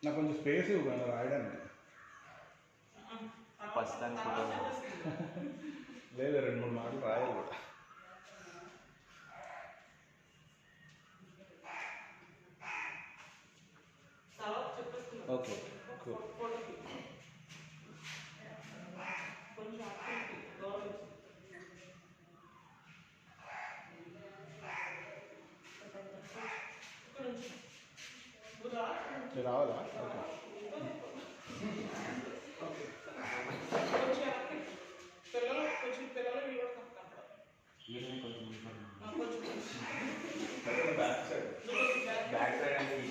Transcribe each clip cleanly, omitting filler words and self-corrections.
నాకు కొంచెం స్పేస్ ఇవ్వను రాయడానికి. లేదు 2-3 మాటలు రాయాలి కూడా. ఓకే రావాలా? ఓకే బ్యాక్ సైడ్ అంటే ఇది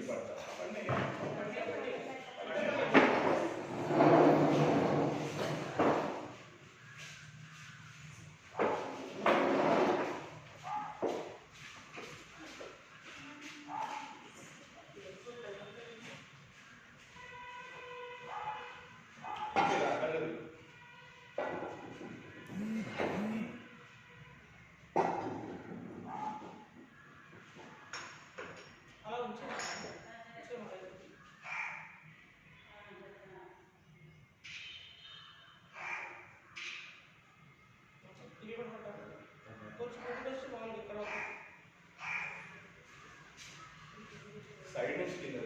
పడతా సైడ్ నుంచి కింద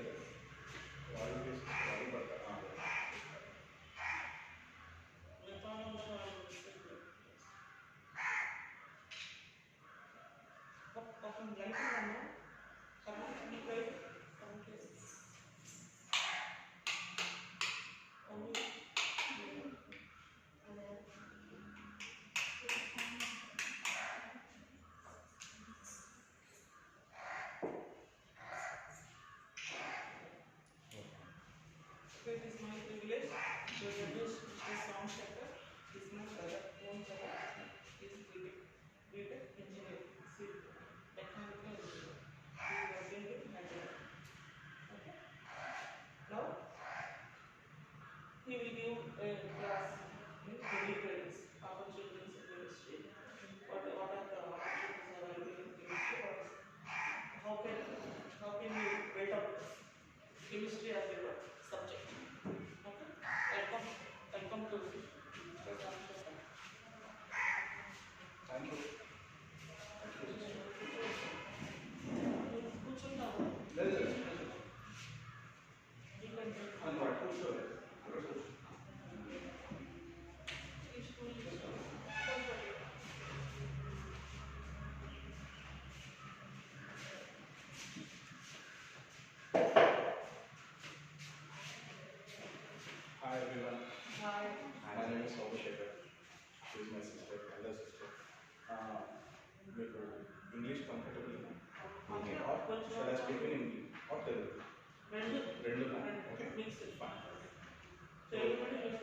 It is my privilege to introduce Mr. Somsekhar. He is my brother, own brother. He is B.Tech engineer, civil, mechanical engineer. He is working with Hyderabad. Okay. Now he will give a class in chemicals, opportunities in chemistry. What are the opportunities available in chemistry? How can you rate up chemistry as your subject? Welcome to Mr. Somsekhar. Thank you. కూర్చుంటాము లేదు ఎందుకంటే కూర్చోలేదు. ఈ school Hi everyone. Hi. My name is Somsekhar. She is my sister, elder sister. మీకు English comfortable or shall I speak in English or Telugu? రెండు okay mix fine. Telugu medium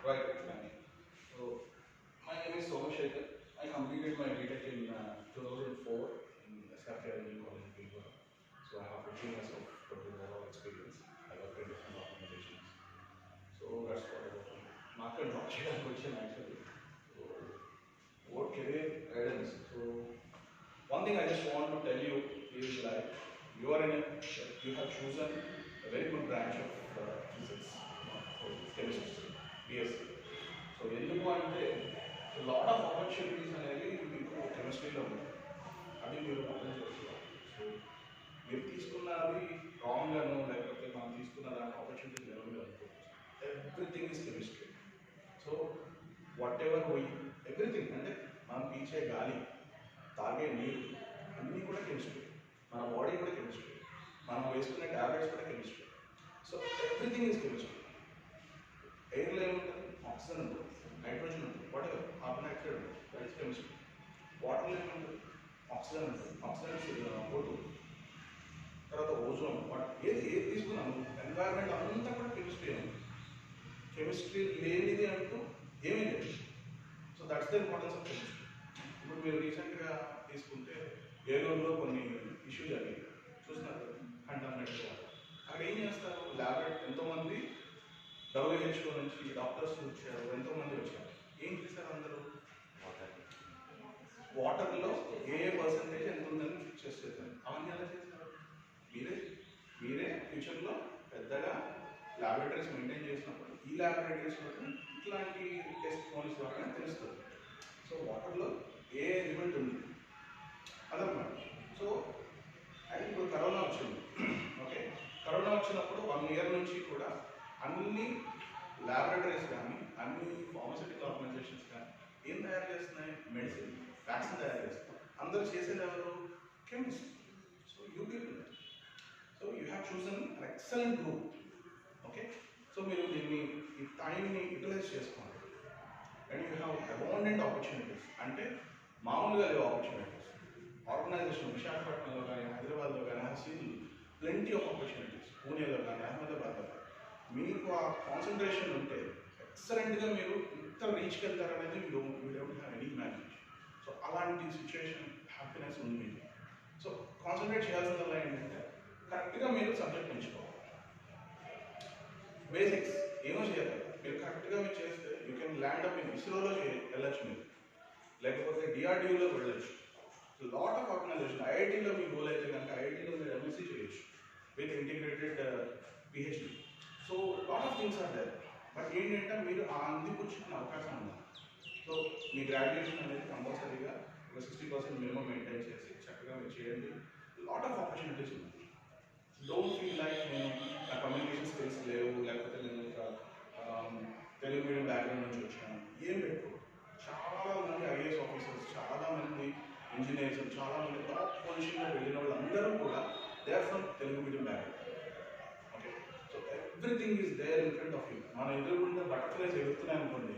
Right, fine. So my name is Somsekhar. I completed my B.Tech in 2004 in SRK Engineering College in Pilbara. So I have 15 years of total overall experience. I worked in different organizations. So that's what about me. Market not చేయడానికి వచ్చాను actually. So what career guidance? So one thing I just want to tell you is like you are in a, you have chosen a very good branch of physics, chemistry, BSc. So ఎందుకు అంటే lot of opportunities అనేది మీకు కెమిస్ట్రీలో ఉంది. అది మీరు అర్థం చేసుకోవాలి. సో మీరు తీసుకున్నది రాంగ్ గాను లేకపోతే మనం తీసుకున్న దాని ఆపర్చునిటీస్ ఎవరు అనుకోవచ్చు. Everything is chemistry. So what ever we everything అంటే మనం పీల్చే గాలి, తాగే నీరు అన్నీ కూడా కెమిస్ట్రీ. మన బాడీ కూడా కెమిస్ట్రీ. మనం వేసుకునే ట్యాబ్లెట్స్ కూడా chemistry. So everything is chemistry. ఎయిర్లో ఏముంటుంది? ఆక్సిజన్ ఉంటుంది, నైట్రోజన్ ఉంటుంది, వాట్ ఎవర్ కార్బన్ డైఆక్సైడ్ ఉంటుంది, దట్ ఈస్ కెమిస్ట్రీ. వాటర్లో ఏముంటుంది? ఆక్సిజన్ ఉంటుంది, ఆక్సిజన్ O2. తర్వాత ఓజోన్, ఏది తీసుకున్నాను ఎన్వైరన్మెంట్ అంతా కూడా కెమిస్ట్రీ ఉంది. కెమిస్ట్రీ లేనిది అంటూ ఏమీ లేదు. So that's the importance of chemistry. ఇప్పుడు మీరు రీసెంట్గా తీసుకుంటే ఏలూరులో కొన్ని ఇష్యూ జరిగాయి చూస్తున్నారు, కంటామినేటెడ్ వాటర్. అక్కడ ఏం చేస్తారు? ల్యాబొరేటరీ ఎంతోమంది WHO నుంచి డాక్టర్స్ వచ్చారు, ఎంతోమంది వచ్చారు. ఏం చేశారు అందరూ? వాటర్లో ఏ పర్సంటేజ్ ఎంత ఉందని ఫిక్స్ చేస్తారు. అవన్నీ ఎలా చేస్తారు? మీరే ఫ్యూచర్లో పెద్ద ల్యాబొరేటరీస్ మెయింటైన్ చేసినప్పుడు ఈ ల్యాబొరేటరీస్లో ఇట్లాంటి టెస్ట్ మోడల్స్ ద్వారా తెలుస్తుంది. సో వాటర్లో ఏ ఎలిమెంట్ ఉంది అదనమాట. సో అండ్ ఇప్పుడు కరోనా వచ్చింది. ఓకే, కరోనా వచ్చినప్పుడు 1 ఇయర్ నుంచి కూడా అన్ని ల్యాబొరేటరీస్ కానీ అన్ని ఫార్మస్యూటికల్ ఆర్గనైజేషన్స్ కానీ ఏం తయారు చేస్తున్నాయి? మెడిసిన్, వ్యాక్సిన్ తయారు చేస్తున్నాయి. అందరూ చేసేది ఎవరు? Chemist. So you people, so you have chosen an excellent group. Okay, so మీరు దీన్ని ఈ టైంని యూటిలైజ్ చేసుకోండి. And you have abundant opportunities. అంటే మామూలుగా లేవు ఆపర్చునిటీస్. ఆర్గనైజేషన్ విశాఖపట్నంలో కానీ హైదరాబాద్లో కానీ have seen plenty of opportunities. పూణేలో కానీ అహ్మదాబాద్లో కానీ మీకు ఆ కాన్సన్ట్రేషన్ ఉంటే ఎక్సలెంట్గా మీరు ఇంత రీచ్కి వెళ్తారనేది మీరు don't have any imagination. So అలాంటి సిచ్యువేషన్ హ్యాపీనెస్ ఉంది మీకు. సో కాన్సన్ట్రేట్ చేయాల్సిందల్లా ఏంటంటే కరెక్ట్గా మీరు సబ్జెక్ట్ ఎంచుకోవాలి. బేసిక్స్ ఏమో చేయాలి మీరు కరెక్ట్గా మీరు చేస్తే you can land up in ఇస్రోలో వెళ్ళచ్చు మీరు, లేకపోతే డిఆర్డిఓలో వెళ్ళచ్చు. Lot of organization. ఐఐటీలో మీ గోల్ అయితే కనుక ఐఐటీలో మీరు ఎంఎస్సీ చేయొచ్చు with integrated PhD. So lot of things are there. But ఏంటంటే మీరు ఆ అందిపుచ్చుకునే అవకాశం ఉంది. సో మీ గ్రాడ్యుయేషన్ అనేది కంపల్సరీగా ఒక 60% మినిమం మెయింటైన్ చేసి చక్కగా మీరు చేయండి. లాట్ ఆఫ్ ఆపర్చునిటీస్ ఉన్నాయి. డోంట్ ఫీల్ లైక్ నేను నా కమ్యూనికేషన్ స్కిల్స్ లేవు, లేకపోతే నేను ఒక తెలుగు మీడియం బ్యాక్గ్రౌండ్ నుంచి వచ్చాను. ఏం పెట్టు, చాలామంది ఐఏఎస్ ఆఫీసర్స్, చాలామంది ఇంజనీర్స్, చాలామంది టాప్ పొజిషన్లో వెళ్ళిన వాళ్ళందరూ కూడా they are from Telugu medium background. Okay, so everything is there in front of you. మన ఎదురుకుండా బటర్ఫ్లైస్ ఎగురుతున్నాయి అనుకోండి,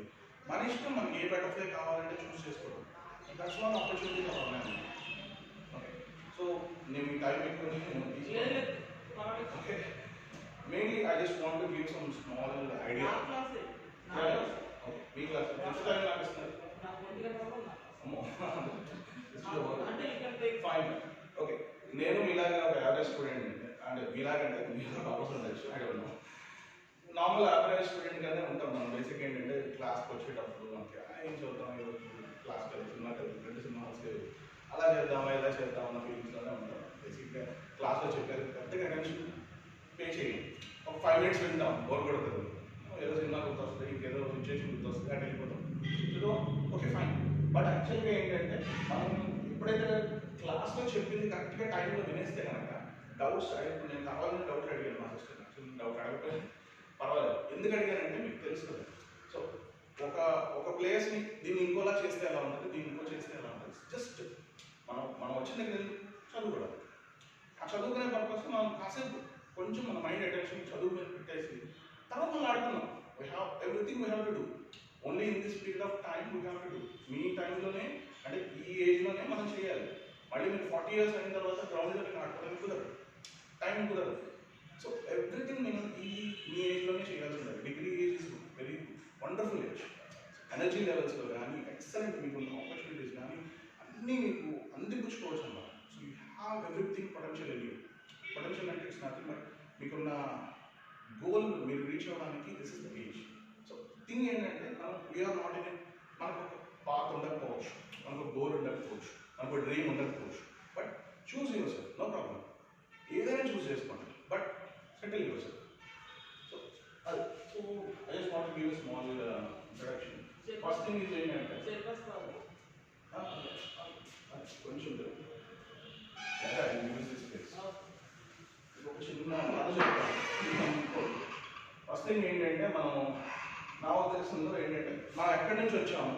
మన ఇష్టం మనకి ఏ బటర్ఫ్లై కావాలంటే చూస్ చేసుకోవడం. That's one opportunity for organization. Okay, so నేను ఈ టైం ఎక్కువ okay, mainly I just want to give some small idea. మీ క్లాస్ ఎంత టైం నాకు ఇస్తున్నారు? ఫైన్. ఓకే, నేను మీలాగా ఒక యావరేజ్ స్టూడెంట్ అంటే మీలాగంటే మీలో టాపర్స్ ఉండొచ్చు, I don't know. Normal average student గానే ఉంటాం మనం. బేసిక్ ఏంటంటే క్లాస్కి వచ్చేటప్పుడు మనకి ఏం చదువుతాం, క్లాస్కి వెళ్ళి సినిమాకి వెళ్ళి 2 సినిమా హాల్స్కి వెళ్ళి అలా చేద్దామా ఇలా చేద్దామన్న ఫీలింగ్స్లోనే ఉంటాం. బేసిక్గా క్లాస్లో చెప్పారు పెద్దగా అటెన్షన్ పే చేయండి. ఒక 5 మినిట్స్ వింటాం, బోర్ కొడుతుంది, ఏదో సినిమా గుర్తొస్తుంది, ఇంకేదో సిచ్యువేషన్ గుర్తొస్తుంది, అటు వెళ్ళిపోతాం. So okay fine. బట్ యాక్చువల్గా ఏంటంటే మనం ఎప్పుడైతే క్లాస్లో చెప్పింది కరెక్ట్గా టైంలో వినేస్తే కనుక డౌట్స్ అడిగి నేను కావాలని డౌట్ అడిగాను మా సిస్టర్. యాక్చువల్లీ డౌట్ అడగకపోయినా పర్వాలేదు. ఎందుకు అడిగానంటే మీకు తెలుసు కదా. సో ఒక ప్లేస్ని దీన్ని ఇంకోలా చేస్తే ఎలా ఉంటుంది, దీన్ని ఇంకో చేస్తే ఎలా ఉంటుంది. జస్ట్ మనం వచ్చిన దగ్గర చదువుకోవడం. ఆ చదువుకునే పర్పస్ మనం కాసేపు కొంచెం మన మైండ్ అటెన్షన్ చదువు మీద పెట్టేసి తర్వాత మనం ఆడుకున్నాం. We have everything we have to do. Only in this period of time we have to do. మీ టైంలోనే అంటే ఈ ఏజ్లోనే మనం చేయాలి. మళ్ళీ మీరు 40 ఇయర్స్ అయిన తర్వాత గ్రౌండ్లో మీరు ఆడుకోవడానికి కుదరదు, టైం కుదరదు. సో ఎవ్రీథింగ్ నేను మీ ఏజ్లోనే చేయాల్సి ఉంటుంది. Degree age is very wonderful age. Energy లెవెల్స్లో కానీ ఎక్సలెంట్ మీకున్న ఆపర్చునిటీస్ కానీ అన్నీ మీకు అందిపుచ్చుకోవచ్చు అన్నమాట. So you have everything potential in you. Potential అంటే ఇట్స్ నథింగ్ బట్ మీకున్న గోల్ మీరు రీచ్ అవ్వడానికి this is the age. So thing ఏంటంటే మనం వీఆర్ నాట్ ఇన్ మనకు ఒక పాత్ ఉండకపోవచ్చు, మనకు గోల్ ఉండకపోవచ్చు, మనకు డ్రీమ్ ఉండకపోవచ్చు. But choose yourself, no problem. ఏదైనా చూస్ చేసుకోండి, but settle yourself. So అది. So I just want to give small introduction. First thing is ఏంటంటే కొంచెం ఒక చిన్న మాట చెప్తాను. ఫస్ట్ థింగ్ ఏంటంటే మనం నా ఉద్దేశంలో ఏంటంటే మనం ఎక్కడి నుంచి వచ్చాము,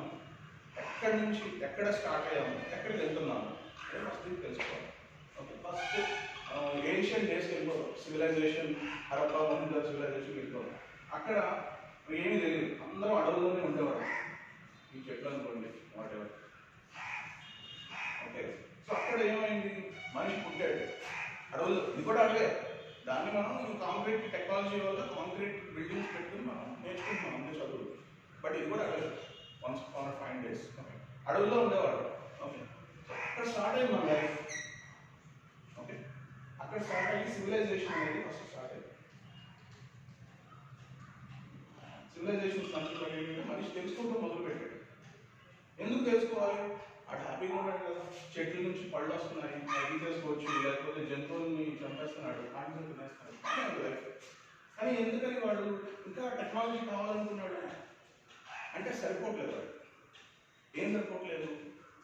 ఎక్కడి నుంచి ఎక్కడ స్టార్ట్ అయ్యాము, ఎక్కడికి వెళ్తున్నాము అనేది ఫస్ట్ థింగ్ తెలుసుకోవాలి. ఓకే, ఫస్ట్ ఏన్షియన్ డేస్కి వెళ్ళిపోతాం. సివిలైజేషన్, హరప్పా మొహంజదారో సివిలైజేషన్కి వెళ్ళిపోతాం. అక్కడ ఏమీ తెలియదు, అందరూ అడవుల్లోనే ఉండేవారు. ఈ చెట్లు అనుకోండి వాట్ ఎవర్. ఓకే, సో అక్కడ ఏమైంది, మనిషి పుట్టాడు అడవుల్లో. ఇది కూడా అడవే. దాన్ని మనం ఈ కాంక్రీట్ టెక్నాలజీ వల్ల కాంక్రీట్ బిల్డింగ్స్ పెట్టుకుని మనం నేర్చుకుంటున్నాం అన్ని చదువులు. బట్ ఇది కూడా అడవే. వన్స్ ఆన్ 5 days ఓకే అడవుల్లో ఉండేవాడు. ఓకే, అక్కడ స్టార్ట్ అయింది మన లైఫ్. ఓకే, అక్కడ స్టార్ట్ అయ్యి సివిలైజేషన్ అనేది ఫస్ట్ స్టార్ట్ అయింది. సివిలైజేషన్ సందర్భంగా ఏంటంటే మనిషి తెలుసుకుంటూ మొదలుపెట్టాడు. ఎందుకు తెలుసుకోవాలి? అటు హ్యాపీగా ఉన్నాడు కదా, చెట్ల నుంచి పళ్ళు వస్తున్నాయి, అవి చేసుకోవచ్చు, లేకపోతే జంతువుల్ని చంపేస్తున్నాడు, ఆటలు తినేస్తున్నాడు. లైఫ్ కానీ ఎందుకని వాడు ఇంకా టెక్నాలజీ కావాలనుకున్నాడు అంటే సరిపోవట్లేదు వాడు. ఏం సరిపోవట్లేదు,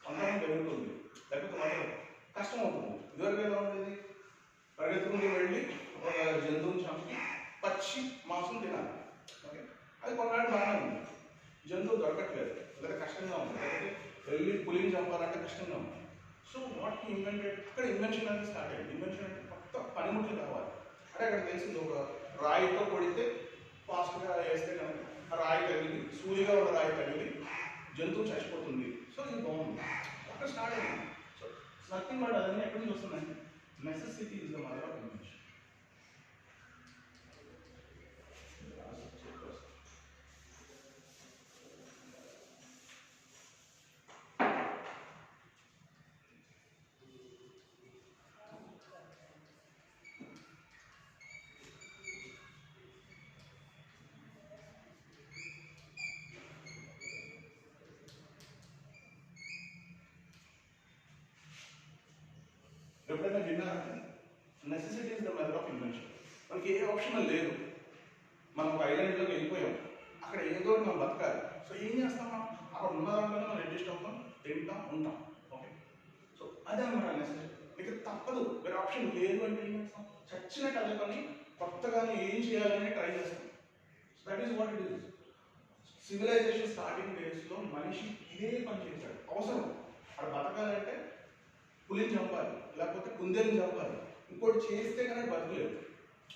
సంతానం పెరుగుతుంది, లేకపోతే వాళ్ళు కష్టం అవుతుంది. ఇదివరకు ఎలా ఉండేది, పరిగెత్తుకుని వెళ్ళి ఒక జంతువుని చంపి పచ్చి మాంసం తినాలి. ఓకే, అది కొన్నాడు బాగానే ఉంది. జంతువు దొరకట్లేదు, లేదా కష్టంగా ఉంది, లేకపోతే వెళ్ళి పులిని చంపాలంటే కష్టంగా ఉంది. సో వాట్ ఇన్వెంటెడ్, అక్కడ ఇన్వెన్షన్ అనేది స్టార్ట్ అయ్యింది. ఇన్వెన్షన్ అంటే కొత్త పనిముట్లు కావాలి. అంటే అక్కడ తెలిసింది ఒక రాయితో కొడితే ఫాస్ట్గా వేస్తే కనుక ఆ రాయి తగిలి, సూదిగా ఉన్న రాయి తగిలి జంతువు చచ్చిపోతుంది. సో ఇది బాగుంది, అక్కడ స్టార్ట్ అయింది. సో నథింగ్ బట్ అదన్నీ ఎక్కడి నుంచి వస్తుందంటే necessity is the mother of invention. ఎప్పుడైనా విన్నారంటే necessity is the mother of invention. మనకి ఏ ఆప్షన్ లేదు, మనం ఒక ఐలాండ్లోకి వెళ్ళిపోయాం, అక్కడ ఏదో మనం బతకాలి. సో ఏం చేస్తాం, మనం అక్కడ ఉన్న దాంట్లోనే మనం అడ్జస్ట్ అవుతాం, తింటాం, ఉంటాం. ఓకే, సో అదే అన్నమాట నెసెసిటీ. మీకు తప్పదు, వేరే ఆప్షన్ లేదు అంటే ఏం చేస్తాం, చచ్చినట్టు అనుకొని కొత్తగా ఏం చేయాలని ట్రై చేస్తాం. So that is what it is. Civilization starting డేస్లో మనిషి ఇదే పని చేశాడు, అవసరం. అక్కడ బతకాలంటే పులిని చంపాలి, లేకపోతే కుందేలుని చంపాలి, ఇంకోటి చేస్తే కనుక బతకలేదు.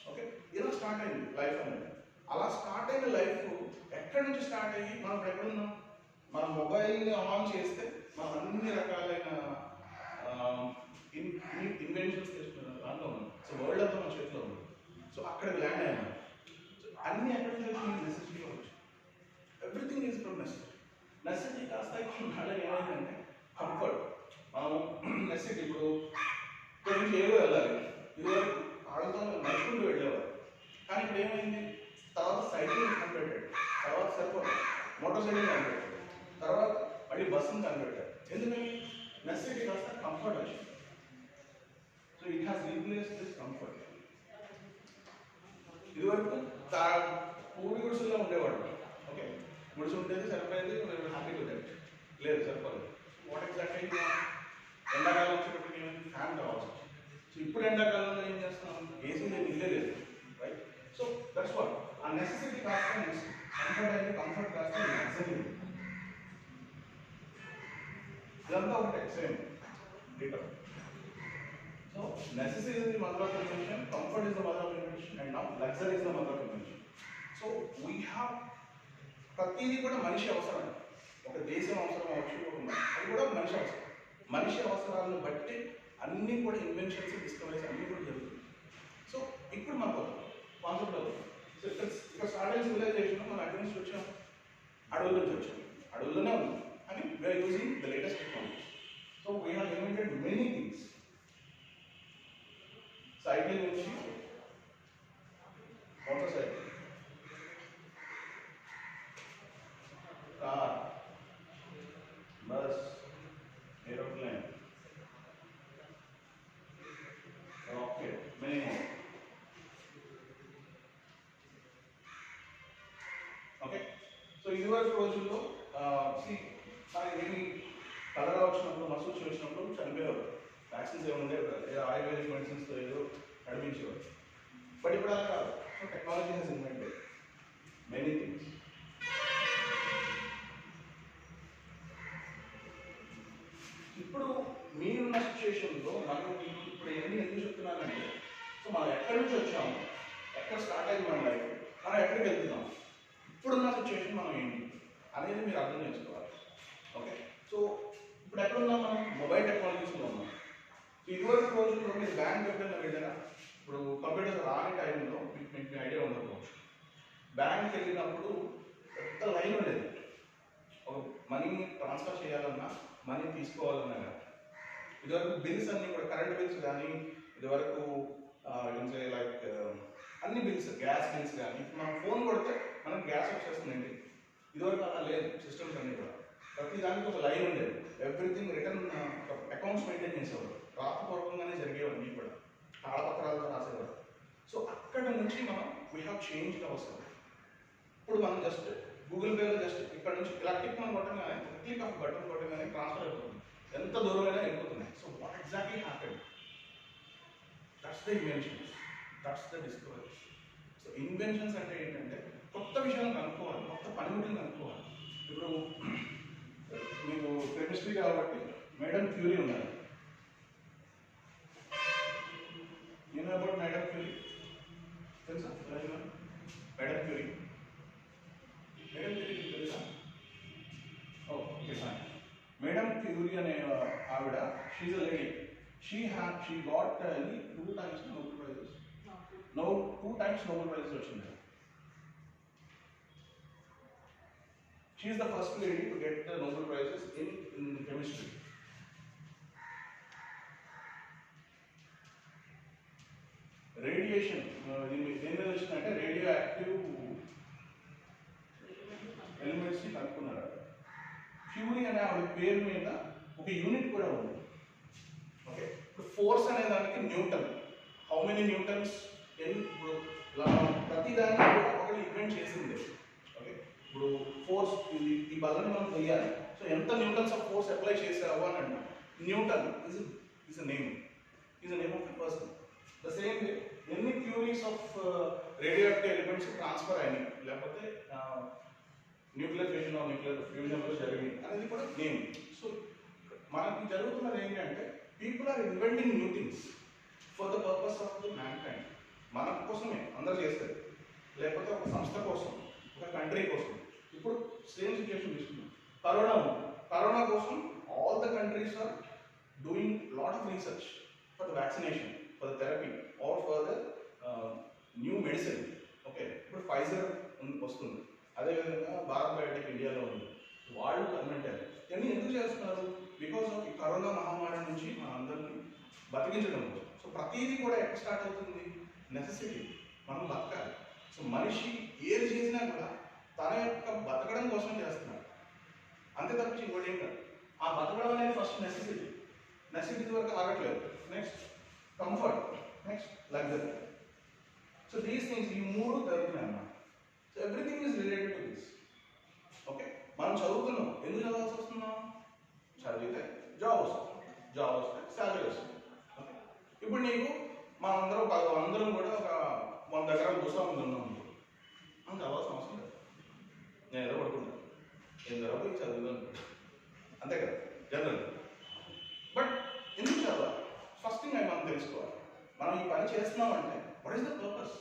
ఓకే, ఇలా స్టార్ట్ అయింది లైఫ్ అనేది. అలా స్టార్ట్ అయిన లైఫ్ ఎక్కడి నుంచి స్టార్ట్ అయ్యి మనం ఇప్పుడు ఎక్కడున్నాం, మన మొబైల్ని ఆన్ చేస్తే మనం అన్ని రకాలైన ఇన్వెన్షన్స్ చేసుకున్నాం, దాంట్లో ఉన్నాం. సో వరల్డ్ అంతా మన చేతిలో ఉంది. సో అక్కడికి ల్యాండ్ అయ్యాము. సో అన్ని ఎక్కడి నుంచి వచ్చింది, నెసెసిటీ వచ్చి. Everything is from necessity. Necessity కాస్త వాళ్ళకి ఏమైందంటే కంఫర్ట్. మనం నెసెసిటీ ఇప్పుడు కొంచెం ఏదో వెళ్ళాలి, ఇదివరకు వాళ్ళతో నడుచుకుంటూ వెళ్ళేవారు. కానీ ఇప్పుడు ఏమైంది, తర్వాత సైకిల్ కనిపెట్టాడు, తర్వాత సరిపోదు మోటార్ సైకిల్ కనిపెట్టాడు, తర్వాత మళ్ళీ బస్సును కనిపెట్టాడు. ఎందుకని, నెసెసిటీ కాస్త కంఫర్ట్ వచ్చింది. So it has replace this comfort. ఇదివరకు పూరి గుడిసెల్లో ఉండేవాడు. ఓకే, గుడిసె ఉండేది, సరిపోయేది, హ్యాపీగా ఉండేది. లేదు, సరిపోలేదు. వాట్ ఎగ్జాక్ట్లీ, ఎండాకాలం వచ్చేటప్పటికి ఏమైంది, ఫ్యాన్ కావాల్సి వచ్చింది. సో ఇప్పుడు ఎండాకాలంలో ఏం చేస్తున్నాం, ఏసీ లేదు, ఇల్లే లేదు, రైట్. సో దట్స్ వాట్, ఆ నెసెసిటీ కాస్త కంఫర్ట్ అయింది, కంఫర్ట్ కాస్త నెసెసిటీ. ఇదంతా ఒకటే, same return. So necessity is the mother of invention, comfort is the mother of invention, and now luxury is the mother of invention. So we have, ప్రతిదీ కూడా మనిషి అవసరం. ఒక దేశం అవసరం అవచ్చు, అది కూడా మనిషి అవసరం. మనిషి అవసరాలను బట్టి అన్నీ కూడా ఇన్వెన్షన్స్, డిస్కవరీస్ అన్నీ కూడా జరుగుతుంది. సో ఇప్పుడు మనకు కాన్సెప్ట్ అవుతుంది. సో ఇక్కడ స్టార్ట్ అయిన సివిలైజేషన్ మనం అక్కడి నుంచి వచ్చాం, అడవుల నుంచి వచ్చాం, అడవుల్లోనే ఉన్నాం, అని we are using the latest technology. So we have invented many things. Cycle నుంచి motorcycle, car, bus, aeroplane, rocket, many more. Okay, so ఇదివరకు రోజుల్లో ఏమి కలరా వచ్చినప్పుడు, మసూచి వచ్చినప్పుడు చనిపోయేవారు. వ్యాక్సిన్స్ ఏమి ఉండేవి కాదు, ఏదో ఆయుర్వేదిక్ మెడిసిన్స్తో ఏదో నడిపించేవారు. బట్ ఇప్పుడు అలా కాదు. So technology Hess invented many things. ఇప్పుడు మీరున్న సిచ్యుయేషన్లో మనం ఇప్పుడు ఎన్ని ఎందుకు చెప్తున్నానంటే, సో మనం ఎక్కడి నుంచి వచ్చాము, ఎక్కడ స్టార్ట్ అయింది మన లైఫ్, మనం ఎక్కడికి వెళ్తున్నాం, ఇప్పుడున్న సిచ్యుయేషన్ మనం ఏంటి అనేది మీరు అర్థం చేసుకోవాలి. ఓకే, సో ఇప్పుడు ఎక్కడున్నాం, మనం మొబైల్ టెక్నాలజీస్లో ఉన్నాం. ఇదివరకు రోజుల్లో మీరు బ్యాంక్ ఎక్కడైనా వెళ్ళారా, ఇప్పుడు కంప్యూటర్స్ రాని టైంలో మీకు ఐడియా ఉండకపోవచ్చు. బ్యాంక్కి వెళ్ళినప్పుడు పెద్ద లైన్ ఉండేది. ఒక మనీ ట్రాన్స్ఫర్ చేయాలన్నా, మనీ తీసుకోవాలన్నా కానీ. ఇదివరకు బిల్స్ అన్నీ కూడా, కరెంట్ బిల్స్ కానీ, ఇదివరకు లైక్ అన్ని బిల్స్, గ్యాస్ బిల్స్ కానీ, మనం ఫోన్ కొడితే మనకు గ్యాస్ వచ్చేస్తుందండి. ఇదివరకు అలా లేదు, సిస్టమ్స్ అన్నీ కూడా. ప్రతి దానికి ఒక లైన్ ఉండేది. ఎవ్రీథింగ్ రిటర్న్ అకౌంట్స్ మెయింటైన్ చేసేవారు, రాతపూర్వకంగానే జరిగేవన్నీ కూడా, తాళపత్రాలతో రాసేవారు. సో అక్కడ నుంచి మనం we have change our self. ఇప్పుడు మనం జస్ట్ గూగుల్ పేలో జస్ట్ ఇక్కడ నుంచి ఇలా టిక్ మనం కొట్టగానే క్లిక్ ఆఫ్ బటన్ కొట్టగానే ట్రాన్స్ఫర్ అయిపోతుంది, ఎంత దూరమైనా వెళ్ళిపోతున్నాయి. So what exactly happened? That's the inventions, that's the discoveries. So inventions అంటే ఏంటంటే కొత్త విషయాలను కనుక్కోవాలి, కొత్త పనిముట్లను కనుక్కోవాలి. ఇప్పుడు మీకు కెమిస్ట్రీ కాబట్టి మేడం క్యూరీ ఉన్నారు. You know about Madam Curie? తెలుసా మేడం క్యూరీ? మేడం క్యూరీ తెలుసా? Okay fine. మేడం క్యూరీ అనే ఆవిడ, she a lady. She got only 2 times Nobel Prizes. No, 2 times Nobel Prizes వచ్చింది. She is the first lady to get the Nobel Prizes in chemistry. Radiation దేని మీద వచ్చిందంటే radio active ఎలిమెంట్స్ని కనుక్కున్నారు. Curie అనే ఆవిడ పేరు మీద ఒక యూనిట్ కూడా ఉంది. ఓకే, ఇప్పుడు ఫోర్స్ అనే దానికి న్యూటన్, హౌ మెనీ న్యూటన్స్ ఇప్పుడు ప్రతి దాన్ని కూడా ఒకటి ఇన్వెంట్ చేసింది. ఓకే, ఇప్పుడు ఫోర్స్ ఈ బల్లని మనం తెలియాలి, సో ఎంత న్యూటన్స్ ఆఫ్ ఫోర్స్ అప్లై చేసావు అని అంటాం. Newton is a name of the person. The same way ఎన్ని curies of radio active elements transfer అయినాయి, లేకపోతే న్యూక్లియర్ ఫిషన్ ఆర్ న్యూక్లియర్ ఫ్యూజన్లో జరిగింది అనేది కూడా నేమ్. సో మనకి జరుగుతున్నది ఏంటంటే people are inventing new things for the purpose of the mankind. మన కోసమే అందరూ చేస్తారు, లేకపోతే ఒక సంస్థ కోసం, ఒక కంట్రీ కోసం. ఇప్పుడు సేమ్ సిచ్యువేషన్ తీసుకున్నాం. కరోనా కోసం all the countries are doing lot of research for the vaccination, for the therapy or for the new medicine. Okay, ఇప్పుడు ఫైజర్ వస్తుంది, అదేవిధంగా భారత్ బయోటెక్ ఇండియాలో ఉంది. వాళ్ళు కన్వెంటారు. ఇవన్నీ ఎందుకు చేస్తున్నారు? బికాస్ ఆఫ్ ఈ కరోనా మహమ్మారి నుంచి మన అందరినీ బతికించడం కోసం. సో ప్రతిదీ కూడా ఎక్కడ స్టార్ట్ అవుతుంది? నెసెసిటీ, మనం బతకాలి. సో మనిషి ఏది చేసినా కూడా తన యొక్క బతకడం కోసం చేస్తున్నాడు, అంతే తప్పించి ఇంకోటి ఏం కాదు. ఆ బతకడం అనేది ఫస్ట్ నెసెసిటీ వరకు ఆగట్లేదు. Next comfort, next luxury. So these things, ఈ మూడు జరుగుతున్నాయి అన్నమాట. So everything is related to this. Okay, మనం చదువుతున్నాం, ఎందుకు చదవాల్సి వస్తున్నాం? చదివితే జాబ్ వస్తుంది, జాబ్ వస్తే శాలరీ వస్తుంది. ఓకే, ఇప్పుడు నీకు అందరం కూడా ఒక 100 ఎకరాలు భూస్వామి ఉన్నాం, మనం చదవాల్సిన అవసరం లేదు. నేను ఏదో పడుకుంటాను, ఏం జరగదు చదువుదాను, అంతే కదా జనరల్. బట్ ఎందుకు చదవాలి? ఫస్ట్ థింగ్ అది మనం తెలుసుకోవాలి. మనం ఈ పని చేస్తున్నామంటే వాట్ ఈస్ ద పర్పస్?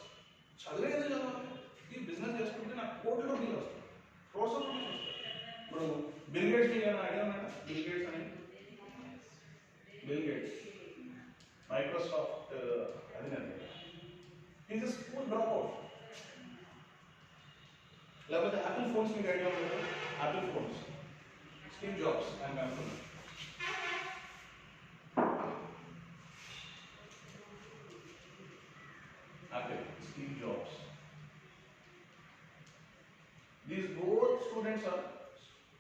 చదివే ఎందుకు చదవాలి? ఈ బిజినెస్ చేసుకుంటే నాకు కోట్ల రూపాయలు వస్తాయి, క్రోర్స్ ఆఫ్ రూపీస్ వస్తాయి. ఇప్పుడు బిల్ గేట్స్ మీకు ఏమైనా ఐడియా ఉన్నాయా? బిల్ గేట్స్ మైక్రోసాఫ్ట్ అధినేత. Is school drop out. లేకపోతే యాపిల్ ఫోన్స్ మీకు ఐడియా ఉంది కదా? Apple phones, Steve jobs and company. Steve Jobs. These both students are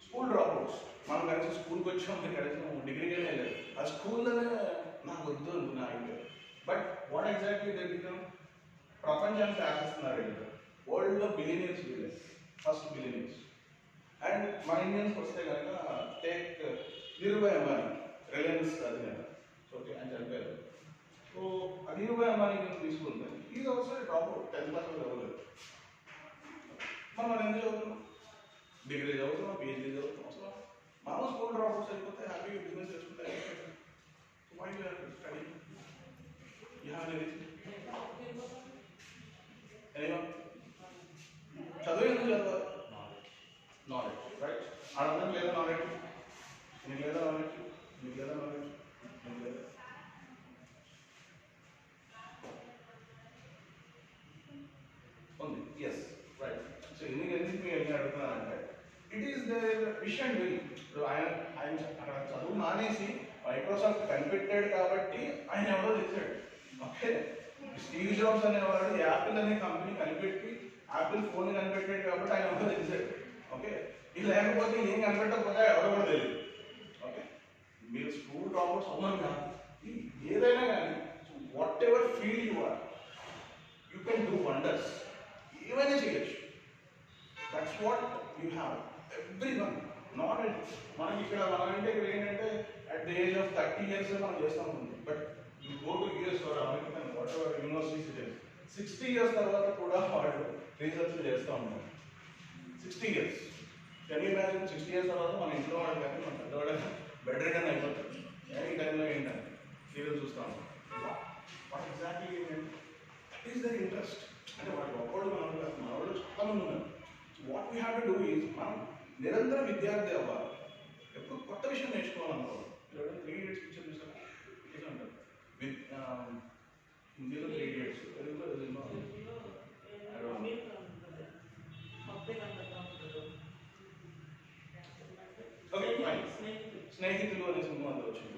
school dropouts. మనం కలిసి స్కూల్కి వచ్చాం, మీరు కలిసి డిగ్రీగా లేదు, ఆ స్కూల్లోనే నాకు వద్దు అనుకున్నా అయిపోయారు. But what exactly they become? ప్రపంచాన్ని శాసిస్తున్నారు వీళ్ళు. వరల్డ్లో బిలియనీర్స్ వీళ్ళే, ఫస్ట్ బిలియనీర్స్. అండ్ మన ఇండియన్స్ వస్తే కనుక టేక్ ధీరుభాయ్ అంబానీ, రిలయన్స్ అధినేత. సో ఆయన చనిపోయారు. సో ధీరుభాయ్ అంబానీ తీసుకుంటే is also drop out, 10th class చదవలేదు. మనం ఎందుకు చదువుతున్నాం? డిగ్రీ చదువుతున్నాం, పిహెచ్డీ చదువుతున్నాం. అసలు మనం స్కూల్ డ్రాప్ అవుట్స్ అయిపోతే హ్యాపీగా బిజినెస్ చేసుకుంటే why you have to study? You have anything? చదువు ఎందుకు చదవాలి? Knowledge, right? అర్థం లేదా నాలెడ్జ్? నీకు లేదా నాలెడ్జ్? నీకు లేదా నాలెడ్జ్? నీకు లేదా? ఉంది, ఎస్, రైట్. సో ఎందుకు మీరు అడుగుతున్నారంటే it is the wish and will. ఆయన అక్కడ చదువు మానేసి మైక్రోసాఫ్ట్ కనిపెట్టాడు కాబట్టి ఆయన ఎవరో తెలిసాడు. ఓకే, స్టీవ్ జాబ్స్ అనేవాడు యాపిల్ అనే కంపెనీ కనిపెట్టి యాపిల్ ఫోన్ కనిపెట్టాడు కాబట్టి ఆయన ఎవరో తెలిసాడు. ఓకే, ఇది లేకపోతే ఏం కనిపెట్టకపోతే ఎవరో కూడా తెలియదు. ఓకే, మీరు స్కూల్ డ్రాప్అవుట్స్ అవును కాదు, ఏదైనా కానీ whatever field you are, you can do wonders. మనకి ఇక్కడ మనకంటే ఇక్కడ ఏంటంటే at the age of 30 years మనం చేస్తాం ఉంది. But you go to US or American whatever universities it is 60 years తర్వాత కూడా వాళ్ళు రీసెర్చ్ చేస్తూ ఉంటారు. 60 years. Can you imagine 60 years తర్వాత మన ఇంట్లో వాళ్ళు కానీ మన పెద్దవాళ్ళు బెడ్ రిటర్న్ అయిపోతారు. ఈ టైంలో ఏంటంటే సీరియల్ చూస్తూ ఉంటాం. వాట్ ఎగ్జాక్ట్లీ ఏంటంటే దట్ ఈస్ దర్ ఇంట్రెస్ట్. అంటే వాళ్ళకి ఒక్కడు మనవాళ్ళు చాలా మంది ఉన్నారు. What we have to do is మనం నిరంతర విద్యార్థి అవ్వాలి. ఎప్పుడు కొత్త విషయం నేర్చుకోవాలనుకోవాలి. 3 Idiots పిక్చర్ చూసాను అంటారు హిందీలో 3 Idiots, తెలుగులో స్నేహితులు అనే సినిమా అందులో వచ్చింది.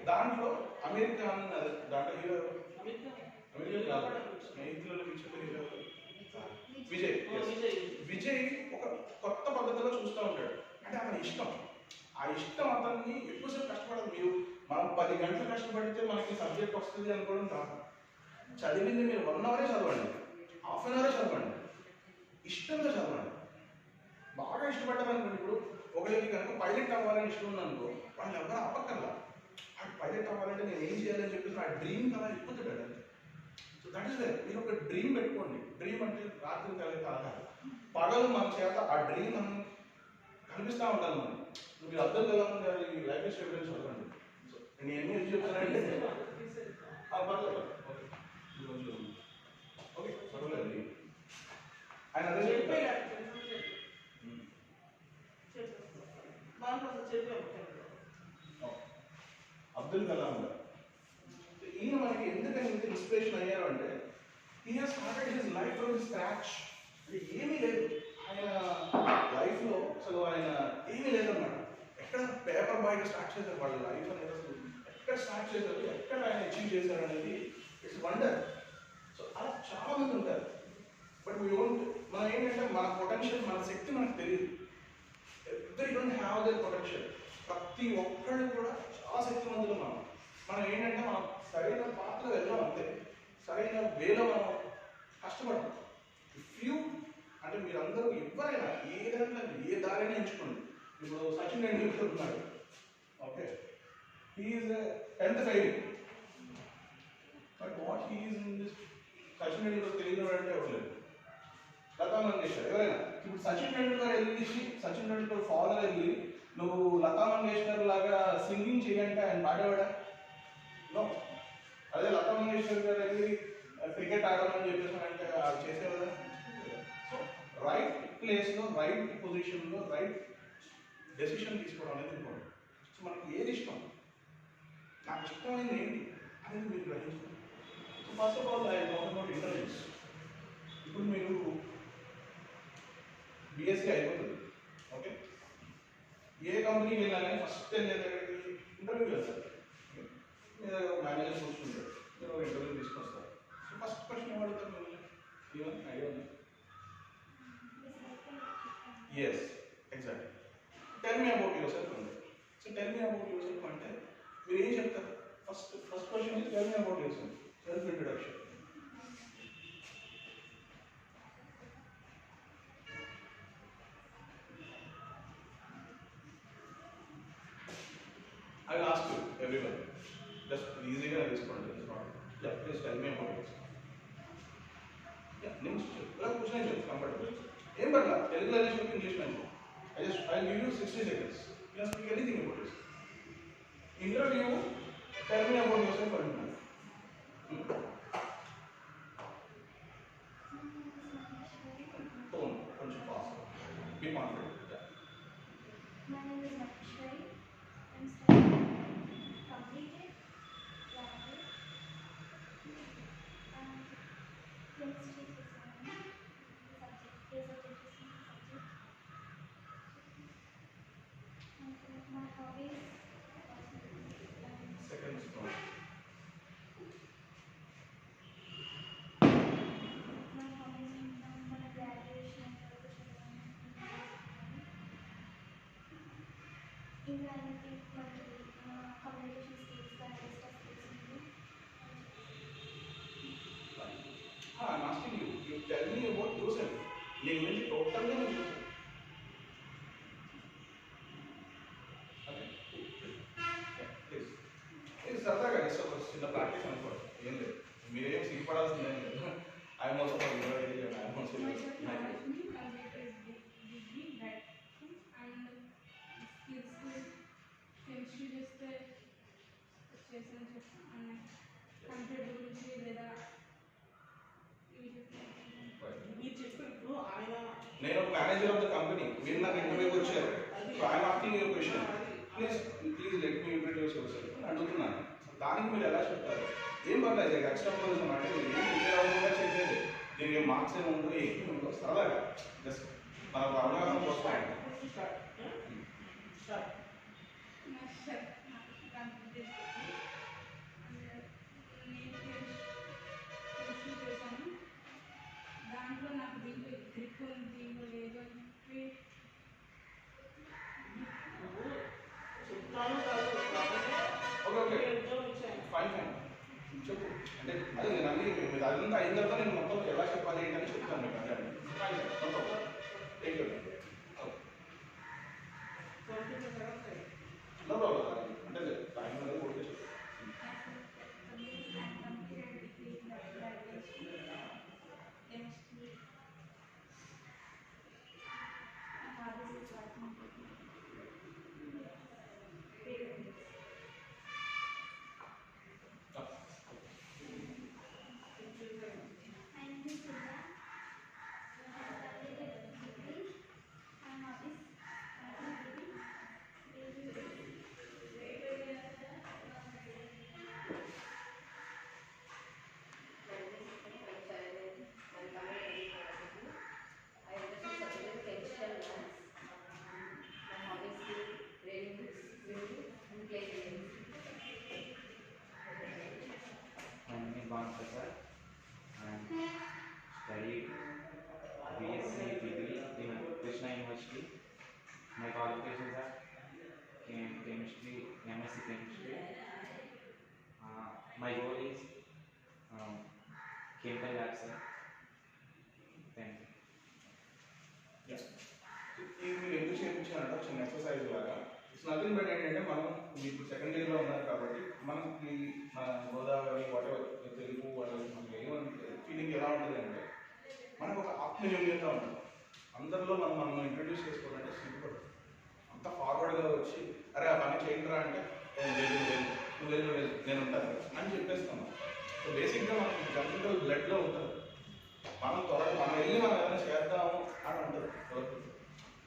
దాంట్లో అమెరికన్ దాంట్లో హీరో అమెరికా స్నేహితుల పిక్చర్లో హీరో విజయ్. విజయ్ ఒక కొత్త పద్ధతిలో చూస్తూ ఉంటాడు. అంటే అతని ఇష్టం, ఆ ఇష్టం అతన్ని ఎక్కువసేపు కష్టపడదు. మనం 10 గంటలు కష్టపడితే మనకి సబ్జెక్ట్ వస్తుంది అనుకోవడం కాదు. చదివింది మీరు 1 hour చదవండి, హాఫ్ అన్ అవరే చదవండి, ఇష్టంతో చదవండి. బాగా ఇష్టపడ్డారనుకోండి. ఇప్పుడు ఒకరికి కనుక పైలట్ అవ్వాలని ఇష్టం ఉందనుకో, వాళ్ళు ఎవరు అప్పక్కర్లా. ఆ పైలట్ అవ్వాలంటే నేను ఏం చేయాలని చెప్పేసి ఆ డ్రీమ్ కదా ఎక్కుతాడు. సో దట్ ఈస్ వేర్ మీరు ఒక డ్రీమ్ పెట్టుకోండి. డ్రీమ్ అంటే రాత్రి కలిగే కాదు, పగలు మన చేత ఆ డ్రీమ్ మనం కనిపిస్తూ ఉంటాను. మనం మీరు అర్థం కలాం గారి లైఫ్ స్టైల్ గురించి చదవండి. సో నేను ఎన్ని ఎందుకు చెప్తానంటే పర్లేదు ఓకే చదవలేదు ఆయన అదే అబ్దుల్ కలాం గారు. ఈయన మనకి ఎందుకని ఇంత ఇన్స్పిరేషన్ అయ్యారు అంటే he has started his life from scratch. అంటే ఏమీ లేదు ఆయన లైఫ్లో, అసలు ఆయన ఏమీ లేదన్నమాట. ఎక్కడ పేపర్ బాయ్గా స్టార్ట్ చేశారు వాళ్ళ లైఫ్ అనేది, అసలు ఎక్కడ స్టార్ట్ చేశారు, ఎక్కడ ఆయన అచీవ్ చేశారు అనేది ఇట్స్ వండర్. సో అలా చాలా మంది ఉంటారు. బట్ వీ డోంట్, మనం ఏంటంటే మన పొటెన్షియల్, మన శక్తి మనకు తెలియదు. Every don't have their potential. ప్రతి ఒక్కళ్ళు కూడా చాలా శక్తివంతులు. మనం ఏంటంటే మనం సరైన పాత్ర వెళ్ళాం అంతే, సరైన వేలో మనం కష్టపడతాం. ఫ్యూ అంటే మీరందరూ ఎవరైనా ఏదైనా ఏ దారైనా ఎంచుకోండి. ఇప్పుడు సచిన్ టెండూల్కర్ ఉన్నాడు, okay, he's 10th failing. But what he's in this Sachin Tendulkar తెలియదు అంటే ఎవరు లతా మంగేష్కర్ ఎవరైనా. ఇప్పుడు సచిన్ టెండూల్కర్ వెళ్ళి సచిన్ టెండూల్కర్ ఫాదర్ వెళ్ళి నువ్వు లతా మంగేష్కర్ లాగా సింగింగ్ చేయంటే ఆయన పాడేవాడా? నో. అదే లతా మంగేష్కర్ గారు వెళ్ళి క్రికెట్ ఆడమని చెప్పేసి అంటే అది చేసేవాదా? సో రైట్ ప్లేస్లో, రైట్ పొజిషన్లో, రైట్ డెసిషన్ తీసుకోవడం అనేది ఇంపార్టెంట్. సో మనకి ఏది ఇష్టం, నాకు ఇష్టమైనది ఏంటి అనేది మీరు గ్రహించాలి. So first of all I talk about interviews. ఇప్పుడు మీరు బీఎస్సీ అయిపోతుంది, ఓకే, ఏ కంపెనీకి వెళ్ళాలని ఫస్ట్ వెళ్ళేది ఇంటర్వ్యూ వెళ్తారు. మీరు మేనేజర్ కూర్చుంటారు, మీరు ఒక ఇంటర్వ్యూ తీసుకొస్తారు. సో ఫస్ట్ క్వశ్చన్ ఏమడుగుతారు మిమ్మల్ని? ఏమన్నా ఐడియా ఉంది? Yes, exactly. Tell me about yourself అంటే. So tell me about yourself అంటే మీరు ఏం చెప్తారు? First question is tell me about yourself, self introduction. I will ask you, everyone. Just easy to respond. Yeah, please tell me about it. Yeah, names. कुछ नहीं चाहिए, comfortable. ఏం పర్లా, తెలుగులో చెప్పు, ఇంగ్లీష్లో చెప్పు. I'll give you 60 seconds. You can speak anything about this. Interview, tell me about yourself. Tone, కొంచెం fast. Be confident. Yeah. My name is Nakshari. I'm studying completed graduate chemistry is my subject, is a interesting subject. And my hobbies, Second stone. my hobbies from my graduation in analytic communication skills, digestive skills. I'm asking you. You tell me about yourself. నీ గురించి టోటల్గా నేను చిన్న practice అనుకోండి, ఏం లేదు, మీరేం సిగ్గుపడాల్సింది ఏం లేదు. I'm also for university and I'm also Myself knowledge me completed degree that and skills chemistry చేస్తే చేసాను చెప్తాను కంప్యూటర్ గురించి లేదా ఇవి చెప్తాను. మీరు చెప్పారు ఇప్పుడు ఆయన నేను మేనేజర్ ఆఫ్ ద కంపెనీ, మీరు నాకు ఇంటర్వ్యూకి వచ్చారు, so I'm asking you question, please let me introduce your self అని అడుగుతున్నాను. దానికి మీరు ఎలా చెప్తారు? ఏం పర్లేదు, ఎక్స్ట్రా పర్సన్ అంటే మీరు ఏం ప్రిపేర్ అవ్వకుండా చెప్పేది, దీనికి మార్క్స్ ఏమి ఉండవు, ఏమి ఉండవు, సరదాగా జస్ట్ మనకు అవగాహన కోసం. Myself completed నేను chemistry చేశాను. దాంట్లో నాకు దీంట్లో గ్రిప్ ఉంది, దీంట్లో లేదు అని చెప్పి చెప్తాను కాదు ఓకే ఓకే ఎగ్జామ్ ఇచ్చాను. ఫైన్ ఫైన్ చెప్పు. అంటే అదే నేను అన్ని మీరు అదంతా అయిన తర్వాత నేను మొత్తం ఎలా చెప్పాలి ఏంటని చెప్తాను మీకు. అంటే ఫైన్ మొత్తం థ్యాంక్ యూ. నో ప్రాబ్లం, అంటే టైం అనేది కొడితే చెప్పు. Sir, and studied BSc degree in Krishna University. My qualifications are chemistry, MSc chemistry. My goal is chemical lab, sir. Thank you. ఇది మీరు ఎందుకు చేయించారంటే చిన్న ఎక్సర్సైజ్ లాగా, ఇట్స్ నథింగ్ బట్ ఏంటంటే మనం ఇప్పుడు సెకండ్ ఇయర్లో ఉన్నారు కాబట్టి మనకి మన గోదావరి వాటెవర్ తెలుగు వాటెవర్ మనకి ఏమంటే ఫీలింగ్ ఎలా ఉంటుంది అంటే మనకు ఒక ఆత్మయోగ్యత ఉంటుంది. అందరిలో మనం ఇంట్రడ్యూస్ చేసుకోవాలంటే సిగ్గుపడదు. అంత ఫార్వర్డ్గా వచ్చి అరే ఆ పని చేయండిరా అంటే నువ్వు నేను ఉంటాను అని చెప్పేస్తాను. సో బేసిక్గా మనకి జనరల్ బ్లడ్లో ఉంటుంది, మనం మనం వెళ్ళి మనం ఏదైనా చేద్దాము అని ఉంటుంది.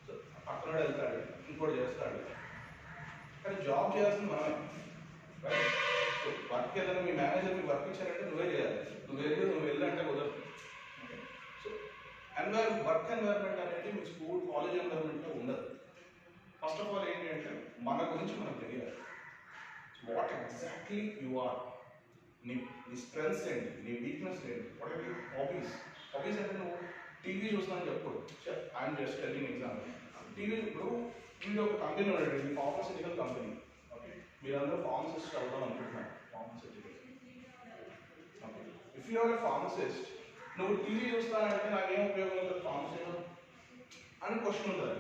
సో పక్కన వెళ్తాడు, ఇంకోటి చేస్తాడు, కానీ జాబ్ చేయాల్సింది మనమే. సో వర్క్ ఏదైనా మీ మేనేజర్ మీకు వర్క్ ఇచ్చారంటే నువ్వే చేయాలి, నువ్వు వెళ్ళి అంటే కుదరదు. సో వర్క్ ఎన్వైర్న్మెంట్ అనేది మీ స్కూల్ కాలేజ్ ఎన్వైర్న్మెంట్లో ఉండదు. ఫస్ట్ ఆఫ్ ఆల్ ఏంటి అంటే మన గురించి మనకు తెలియాలి. వాట్ ఎగ్జాక్ట్లీ యు ఆర్, నీ స్ట్రెంగ్స్ ఏంటి, నీ వీక్నెస్ ఏంటి, what are your hobbies. Hobbies అంటే నువ్వు టీవీ చూస్తున్నాను చెప్పకూడదు. I'm just telling example. TV ఇప్పుడు మీరు ఒక కంపెనీ ఉన్నాడు, మీ ఫార్మస్యూటికల్ కంపెనీ, ఓకే, మీరందరూ ఫార్మసిస్ట్ అవుదాం అనుకుంటున్నారు, pharmaceutical. Okay, if you are a pharmacist, నువ్వు టీవీ చూస్తానంటే నాకేం ఉపయోగం ఉంటుంది ఫార్మసీలో అని క్వశ్చన్ ఉంటుంది.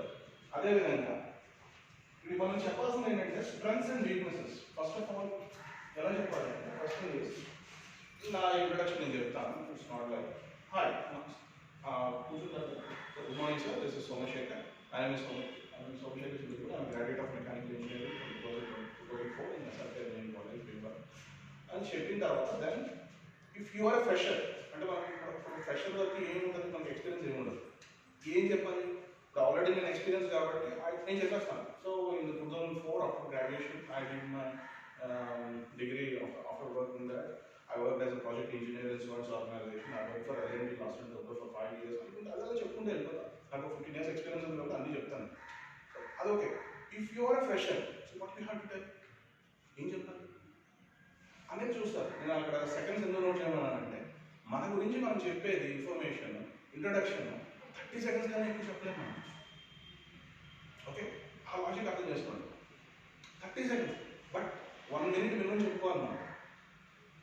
అదేవిధంగా ఇప్పుడు మనం చెప్పాల్సింది ఏంటంటే strengths and weaknesses. First of all ఎలా చెప్పాలంటే ఫస్ట్ నా ఇంట్రడక్షన్ నేను చెప్తాను. ఇట్స్ నాట్ లైక్ హాయ్ కూర్చుంటారు. Good morning sir, this is Somashekar. I'm Someshekar Chudipur. I'm a graduate of mechanical engineering from 2004 in SRK Engineering College, Bhimwara. And చెప్పిన తర్వాత then if you are a fresher అంటే మనకి fresher వరకు ఏముంటుంది, మనకి experience ఏముండదు. ఏం చెప్పాలి? ఇప్పుడు ఆల్రెడీ నేను ఎక్స్పీరియన్స్ కాబట్టి నేను చెప్పేస్తాను. So in 2004 after graduation I did my degree after working there. I worked as a project engineer in Swartz organization. I worked for L&T last and for 5 years. అనుకుంటే అదే చెప్పుకుంటే వెళ్ళిపోతా. నాకు 15 years ఎక్స్పీరియన్స్ ఉంది కాబట్టి అన్నీ చెప్తాను. అది okay. If you are a fresher, so what you have to tell, ఏం చెప్తాను అనేది చూస్తారు. నేను అక్కడ సెకండ్స్ ఎందుకు నోట్ చేయమన్నానంటే మన గురించి మనం చెప్పేది ఇన్ఫర్మేషన్ ఇంట్రొడక్షన్ 30 seconds కానీ ఎక్కువ చెప్పలేము మనం. ఓకే, ఆ లాజిక్ అర్థం చేసుకోండి. 30 seconds బట్ 1 minute మినిమం చెప్పుకోవాలి మనం.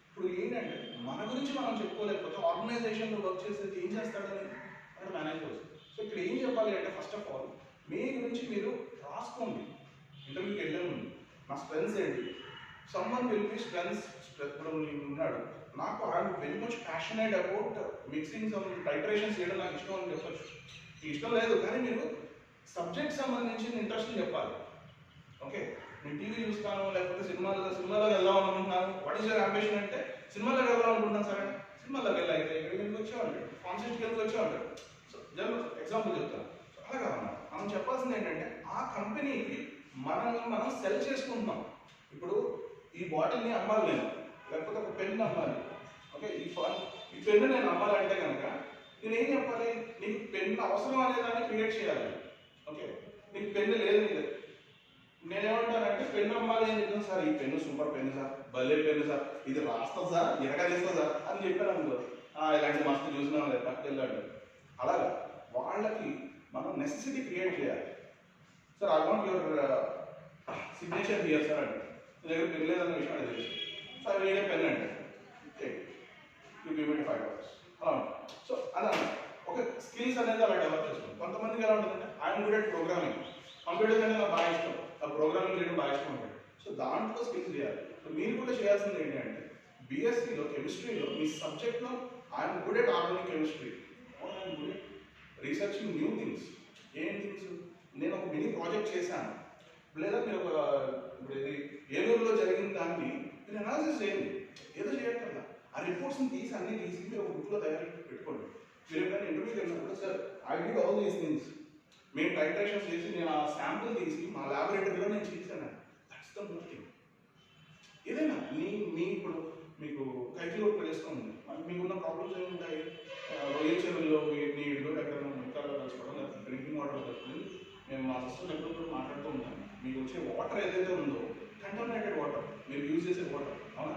ఇప్పుడు ఏంటంటే మన గురించి మనం చెప్పుకోలేకపోతే ఆర్గనైజేషన్లో వర్క్ చేసేది ఏం చేస్తాడని అక్కడ మేనేజర్స్. సో ఇక్కడ ఏం చెప్పాలి అంటే ఫస్ట్ ఆఫ్ ఆల్ మీ గురించి మీరు రాసుకోండి. ఇంటర్వ్యూకి వెళ్ళే ముందు నా స్ట్రెంగ్స్ ఏంటి, సమ్మన్ విల్ బి ఇప్పుడు ఉన్నాడు, నాకు I'm very much passionate about mixing some titrations చేయడం నాకు ఇష్టం అని చెప్పచ్చు. ఇష్టం లేదు కానీ మీరు సబ్జెక్ట్ సంబంధించిన ఇంట్రెస్ట్ చెప్పాలి. ఓకే, నేను టీవీ చూస్తాను లేకపోతే సినిమాలోకి వెళ్దాం అనుకుంటున్నాను, వాట్ ఈస్ యువర్ అంబిషన్ అంటే సినిమాలోకి వెళ్దాం అనుకుంటున్నాను, సరే సినిమాలోకి వెళ్ళైతే ఇక్కడికి ఎందుకు వచ్చేవాళ్ళు, కాన్సెప్ట్కి ఎందుకు వచ్చేవాళ్ళు. సో జనరల్ ఎగ్జాంపుల్ చెప్తాను. సో అలాగా మనం చెప్పాల్సింది ఏంటంటే ఆ కంపెనీకి మనం సెల్ చేసుకుంటున్నాం. ఇప్పుడు ఈ బాటిల్ని అమ్మాలి నేను, లేకపోతే ఒక పెన్ను అమ్మాలి. ఓకే, ఈ పెన్ను నేను అమ్మాలంటే కనుక నేను ఏం చెప్పాలి, నీకు పెన్ను అవసరం అనే దాన్ని క్రియేట్ చేయాలి. ఓకే, నీకు పెన్ను లేదు, నేనేమంటానంటే పెన్ను అమ్మాలి అని చెప్తాను, సార్ ఈ పెన్ను సూపర్ పెన్ను సార్, భలే పెన్ను సార్, ఇది రాస్తుంది సార్, ఎరగదీస్తుంది సార్ అని చెప్పాను అనుకో, ఇలాంటి మస్తు చూసినాం లేదు పక్కకి వెళ్ళాడు. అలాగా వాళ్ళకి మనం నెసెసిటీ క్రియేట్ చేయాలి. Sir I want your signature here sir అంటే మీ దగ్గర పెన్ లేదన్న విషయం అది తెలుసు. సో అవి నేనే పెన్ అంటే యూ గివ్ ఇట్ $5 అలా ఉంటుంది. సో అలా ఒక స్కిల్స్ అనేది అలా డెవలప్ చేసుకోండి. కొంతమందికి ఎలా ఉంటుందంటే I'm good at programming, computers అనేది నాకు బాగా ఇష్టం, ఆ ప్రోగ్రామింగ్ చేయడం బాగా ఇష్టం ఉంటుంది. సో దాంట్లో స్కిల్స్ చేయాలి. సో మీరు కూడా చేయాల్సింది ఏంటంటే బీఎస్సీలో కెమిస్ట్రీలో మీ సబ్జెక్ట్లో I'm good at organic chemistry, I'm good at researching new things. ఏం థింగ్స్, నేను ఒక మినీ ప్రాజెక్ట్ చేశాను, లేదా మీరు ఒక ఇప్పుడు ఇది ఏలూరులో జరిగిన దాన్ని మీరు అనాలిసిస్ చేయండి, ఏదో చేయట్లేదు. ఆ రిపోర్ట్స్ని తీసి అన్నీ తీసి మీరు ఒక బుక్లో తయారు పెట్టుకోండి. మీరు ఎప్పుడైనా ఇంటర్వ్యూకి వెళ్ళినప్పుడు sir I did all these things, మేము టైట్రేషన్స్ చేసి నేను ఆ శాంపుల్ తీసి మా ల్యాబొరేటరీలో నేను చేశాను. That's the most thing. ఏదైనా మీ ఇప్పుడు మీకు కైకిలో తెలుస్తుంది, మీకున్న ప్రాబ్లమ్స్ ఏముంటాయి, రొయ్యల చెరువుల్లో నీళ్ళు ఎక్కడైనా ముక్కల్లో కలుసుకోవడం, లేకపోతే డ్రింకింగ్ వాటర్ కలుసుకొని మేము మా సిస్టమ్ ఎప్పుడు మాట్లాడుతూ ఉంటాం. మీకు వచ్చే వాటర్ ఏదైతే ఉందో కంటామినేటెడ్ వాటర్, మీరు యూజ్ చేసే వాటర్, అవునా?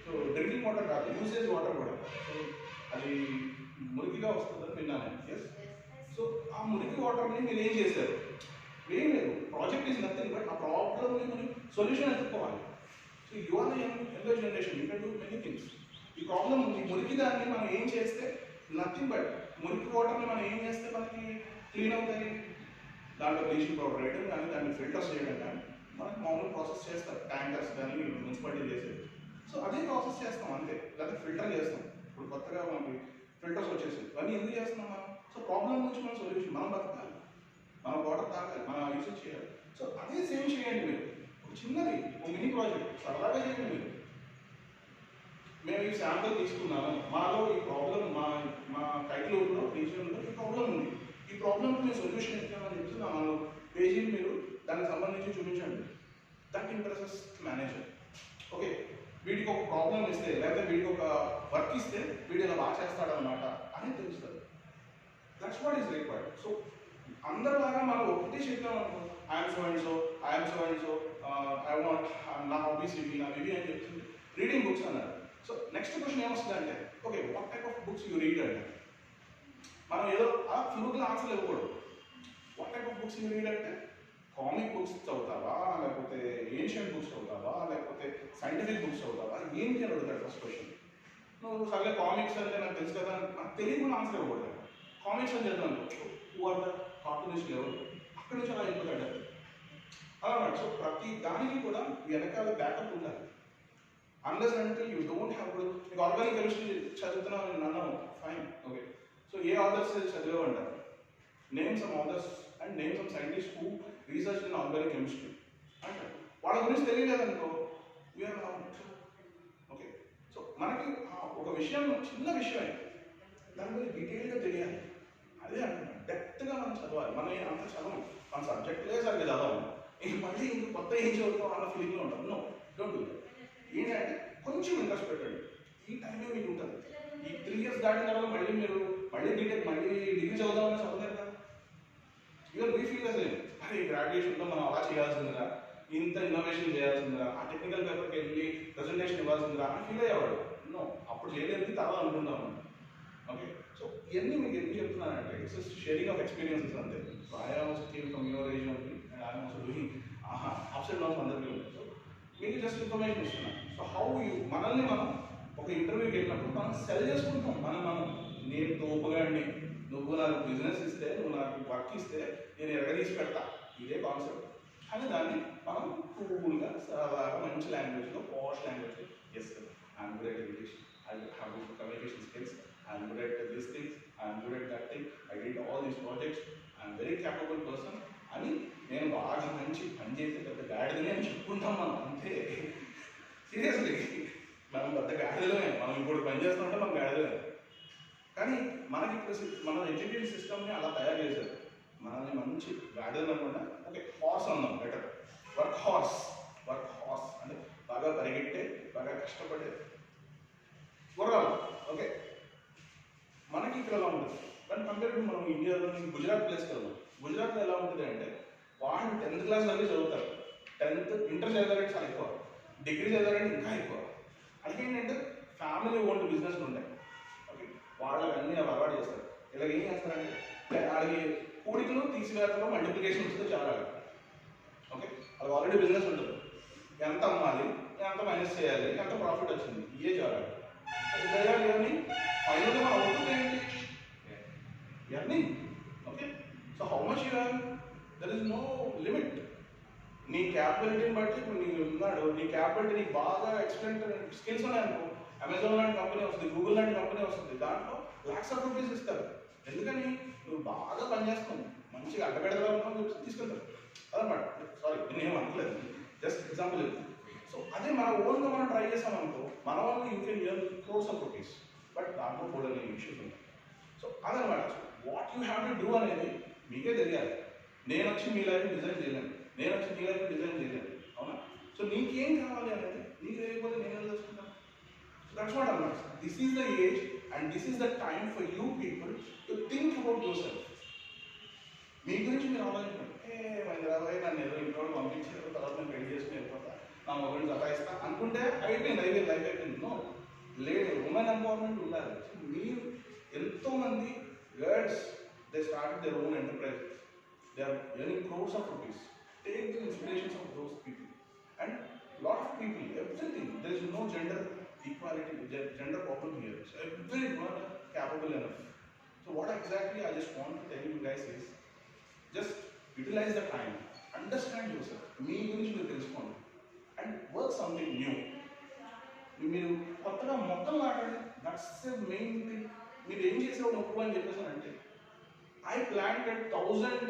సో డ్రింకింగ్ వాటర్ కాదు, యూసేజ్ వాటర్ కూడా. సో అది మురికిగా వస్తుందని విన్నాను. ఎస్. సో ఆ మురికి వాటర్ని మీరు ఏం చేశారు? ఏం లేదు, ప్రాజెక్ట్ ఈజ్ నథింగ్ బట్ ఆ ప్రాబ్లమ్ని మనం సొల్యూషన్ ఎత్తుకోవాలి. So you are the younger generation, you can do many things. ఈ ప్రాబ్లమ్ ఉంది, మురికి దాన్ని మనం ఏం చేస్తే నథింగ్ బట్ మురికి వాటర్ని మనం ఏం చేస్తే మనకి క్లీన్ అవుతాయి. దాంట్లో బ్లీచింగ్ పౌడర్ వేయడం కానీ దాన్ని ఫిల్టర్స్ చేయడం కానీ మనకి మామూలు ప్రాసెస్ చేస్తారు, ట్యాంకర్స్ కానీ మున్సిపాలిటీ చేసేది. సో అదే ప్రాసెస్ చేస్తాం అంతే, లేదా ఫిల్టర్ చేస్తాం. ఇప్పుడు కొత్తగా మనకి ఫిల్టర్స్ వచ్చేసాయి, ఇవన్నీ ఎందుకు చేస్తున్నాం మనం? సో ప్రాబ్లం నుంచి మన సొల్యూషన్, మనం బతకాలి, మన వాటర్ తాగాలి, మనం యూసేజ్ చేయాలి. సో అదే సేమ్ చేయండి మీరు. ఒక చిన్నది ఒక మినీ ప్రాజెక్ట్ సరదాగా చేయండి మీరు. మేము ఈ శాంపుల్ తీసుకున్నాము, మాలో ఈ ప్రాబ్లం మా కైకిలూరులో రీజియన్లో ఈ ప్రాబ్లం ఉంది, ఈ ప్రాబ్లంకి మేము సొల్యూషన్ ఇస్తామని చెప్పి మన పేజీని మీరు దానికి సంబంధించి చూపించండి. That impresses manager. ఓకే, వీడికి ఒక ప్రాబ్లం ఇస్తే లేకపోతే వీడికి ఒక వర్క్ ఇస్తే వీడు ఇలా బాగా చేస్తాడనమాట అని తెలుస్తుంది. That's what is required. So అందరిలాగా మనం ఒకటే చెప్పాం అనుకో, I'm so and so, I'm so and so, I want నా హాబీస్ ఇవి నా ఇవి అని చెప్తుంది. రీడింగ్ బుక్స్ అన్నారు. సో నెక్స్ట్ క్వశ్చన్ ఏమొస్తుంది అంటే, okay what type of books you read అంటే, మనం ఏదో ఆ ఫ్లూగా ఆన్సర్ ఇవ్వకూడదు. What type of books you read అంటే, కామిక్ బుక్స్ చదువుతావా, లేకపోతే ఏన్షియంట్ బుక్స్ చదువుతావా, లేకపోతే సైంటిఫిక్ బుక్స్ చదువుతావా, ఏంటి అని అడుగుతాడు ఫస్ట్ క్వశ్చన్. నువ్వు సర్లే కామిక్స్ అంటే నాకు తెలుసు కదా, నాకు తెలియకుండా ఆన్సర్ ఇవ్వకూడదు. కామిక్స్ అని చదివాను, హూ ఆర్ ద కార్టూనిస్ట్ ఎవరు, అక్కడి నుంచి అలా వెళ్ళిపోతాడు అలా. సో ప్రతి దానికి కూడా వెనకాల బ్యాకప్ ఉండాలి. అన్లెస్ అంటే యూ డోంట్ హ్యావ్. ఇప్పుడు మీకు ఆర్గానిక్ కెమిస్ట్రీ చదువుతున్నాను నేను అన్నాను, ఫైన్, ఓకే. సో ఏ ఆథర్స్ చదివేవంటారు, name some authors and name some scientist who research in organic chemistry అంటారు. వాళ్ళ గురించి తెలియలేదనుకో వీఆర్ అవుట్. ఓకే, సో మనకి ఒక విషయం, చిన్న విషయమే, దాని గురించి డీటెయిల్గా తెలియాలి. అదే అంటున్నాను, డెప్త్గా మనం చదవాలి. మనం అంత చదవం, మన సబ్జెక్టులే సరిగ్గా చదవాలి, మళ్ళీ ఇంక కొత్త ఏం చదువుతాం అన్న ఫీలింగ్లో ఉంటాం. No, don't do that. ఏంటంటే కొంచెం ఇంట్రెస్ట్ పెట్టండి, ఈ టైమే మీకు ఉంటుంది. ఈ 3 years దాటిన తర్వాత మళ్ళీ మీరు బీటెక్ మళ్ళీ డిగ్రీ చదువుదామని చదవలేరు కదా. ఈవెన్ వీ ఫీల్ అసలు అరే గ్రాడ్యుయేషన్లో మనం అలా చేయాల్సిందిరా, ఇంత ఇన్నోవేషన్ చేయాల్సిందిరా, ఆ టెక్నికల్ పేపర్కి వెళ్ళి ప్రజెంటేషన్ ఇవ్వాల్సిందిరా అని ఫీల్ అయ్యేవాడు. నో, అప్పుడు చేయలేదు, తర్వాత అనుకుంటాము. ఓకే, సో ఇవన్నీ మీకు ఎందుకు చెప్తున్నానంటే ఇట్స్ షేరింగ్ ఆఫ్ ఎక్స్పీరియన్సెస్ అంతే. I also came from your age and I also doing apps and downs అందరికీ ఉంటాయి. సో మీకు జస్ట్ ఇన్ఫర్మేషన్ ఇస్తున్నాను. సో హౌ యూ మనల్ని మనం ఒక ఇంటర్వ్యూకి వెళ్ళినప్పుడు మనం సెల్ చేసుకుంటాం. మనం నేను తోపుగాడిని, నువ్వు నాకు బిజినెస్ ఇస్తే, నువ్వు నాకు వర్క్ ఇస్తే నేను ఎరగదీసి పెడతా, ఇదే కాన్సెప్ట్. అని దాన్ని మనం కూల్గా సరదాగా మంచి లాంగ్వేజ్లో పాష్ లాంగ్వేజ్లో yes I'm good at English, I have good communication skills, I'm good at this things, I'm good at that thing, I did all these projects, I'm very capable person అని నేను బాగా మంచి పని చేసే పెద్ద గాడిదని అని చెప్పుకుంటాం మనం అంతే. సీరియస్లీ మనం పెద్ద గాడిదలమే, మనం ఇప్పుడు పని చేస్తుంటే మనం గాడిదలే. కానీ మనకి మన ఎడ్యుకేషన్ సిస్టమ్ని అలా తయారు చేశారు, మనల్ని మంచి గాడిదలు అనకుండా ఓకే హార్స్ అన్నాం బెటర్, వర్క్ హార్స్ అంటే బాగా పరిగెట్టే బాగా కష్టపడే గుర్రాలు. ఓకే మనకి ఇక్కడ ఎలా ఉంటుంది కానీ కంపేర్ టు మనం ఇండియాలో గుజరాత్ ప్లేస్కి వెళ్దాం. గుజరాత్లో ఎలా ఉంటుంది అంటే వాళ్ళు 10th క్లాస్ వరకు చదువుతారు, 10th ఇంటర్ చదివారంటే చాలా ఎక్కువ, డిగ్రీ చదివారంటే ఇంకా ఎక్కువ. అంటే ఏంటంటే ఫ్యామిలీ ఓన్డ్ బిజినెస్లు ఉంటాయి. ఓకే వాళ్ళకి అన్నీ అవి అలవాటు చేస్తారు. ఇలా ఏం చేస్తారంటే వాళ్ళకి కూడికలు తీసివేతలు మల్టిప్లికేషన్ వస్తే చాలా. ఓకే అది ఆల్రెడీ బిజినెస్ ఉంటుంది, ఎంత అమ్మాలి, ఎంత మైనస్ చేయాలి, ఎంత ప్రాఫిట్ వచ్చింది, ఇవే చాలా. ఇవన్నీ ఫైనల్గా మన అవుతుంది ఏంటి earning. Okay so how much you have, there is no limit. నీ క్యాపబిలిటీని బట్టి ఇప్పుడు నీకు ఉన్నాడు, నీ క్యాపబిలిటీ నీకు బాగా ఎక్స్టెంట్ స్కిల్స్ ఉన్నాయనుకో, అమెజాన్ లాంటి కంపెనీ వస్తుంది, గూగుల్ లాంటి కంపెనీ వస్తుంది, దాంట్లో లాక్స్ ఆఫ్ రూపీస్ ఇస్తారు. ఎందుకని నువ్వు బాగా పనిచేస్తావు, మంచిగా అడ్డగడగలుగుతావు తీసుకెళ్తారు అదనమాట. సారీ నేను ఏం అనట్లేదు, జస్ట్ ఎగ్జాంపుల్. సో అదే మన ఓన్గా మనం ట్రై చేసామనుకో, మన వాళ్ళు you can earn crores of rupees, but దాంట్లో కూడా ఇష్యూస్ ఉంటాయి. సో అదనమాట. What you have to do అనేది మీకే తెలియాలి. నేను వచ్చి మీ లైఫ్ డిజైన్ చేయలేను, నేను వచ్చి మీ లైఫ్ డిజైన్ చేయలేను, అవునా? సో నీకేం కావాలి అనేది నీకు తెలియకపోతే నేను ఎలా తెలుసుకుంటాను? సో దట్స్ వాట్ అన్నమాట. This is the age and this is the time for you people to think about yourself. మీ గురించి మీరు ఆలోచించండి. మైంద్రాబాయ్ నన్ను ఏదో ఇంట్లో పంపించారు, తర్వాత నేను పెళ్లి చేసుకుని వెళ్ళిపోతా, నా మొబైల్ సతాయిస్తా అనుకుంటే అయిపోయింది లైఫ్ అయిపోయింది. నో, లేదు, ఉమెన్ ఎంపవర్మెంట్ ఉండాలి. మీరు ఎంతోమంది girls they start their own enterprises, they are earning crores of rupees. Take the inspirations of those people and lot of people, everything, there is no gender equality, gender problem here. So everyone are capable enough. So what exactly I just want to tell you guys is just utilize the time, understand yourself, మీ గురించి మీరు తెలుసుకోండి and work something new. మీరు కొత్తగా మొత్తం మాట్లాడండి, that's the main thing. మీరు ఏం చేసావు నొప్పు అని చెప్పేసానంటే I planted 1000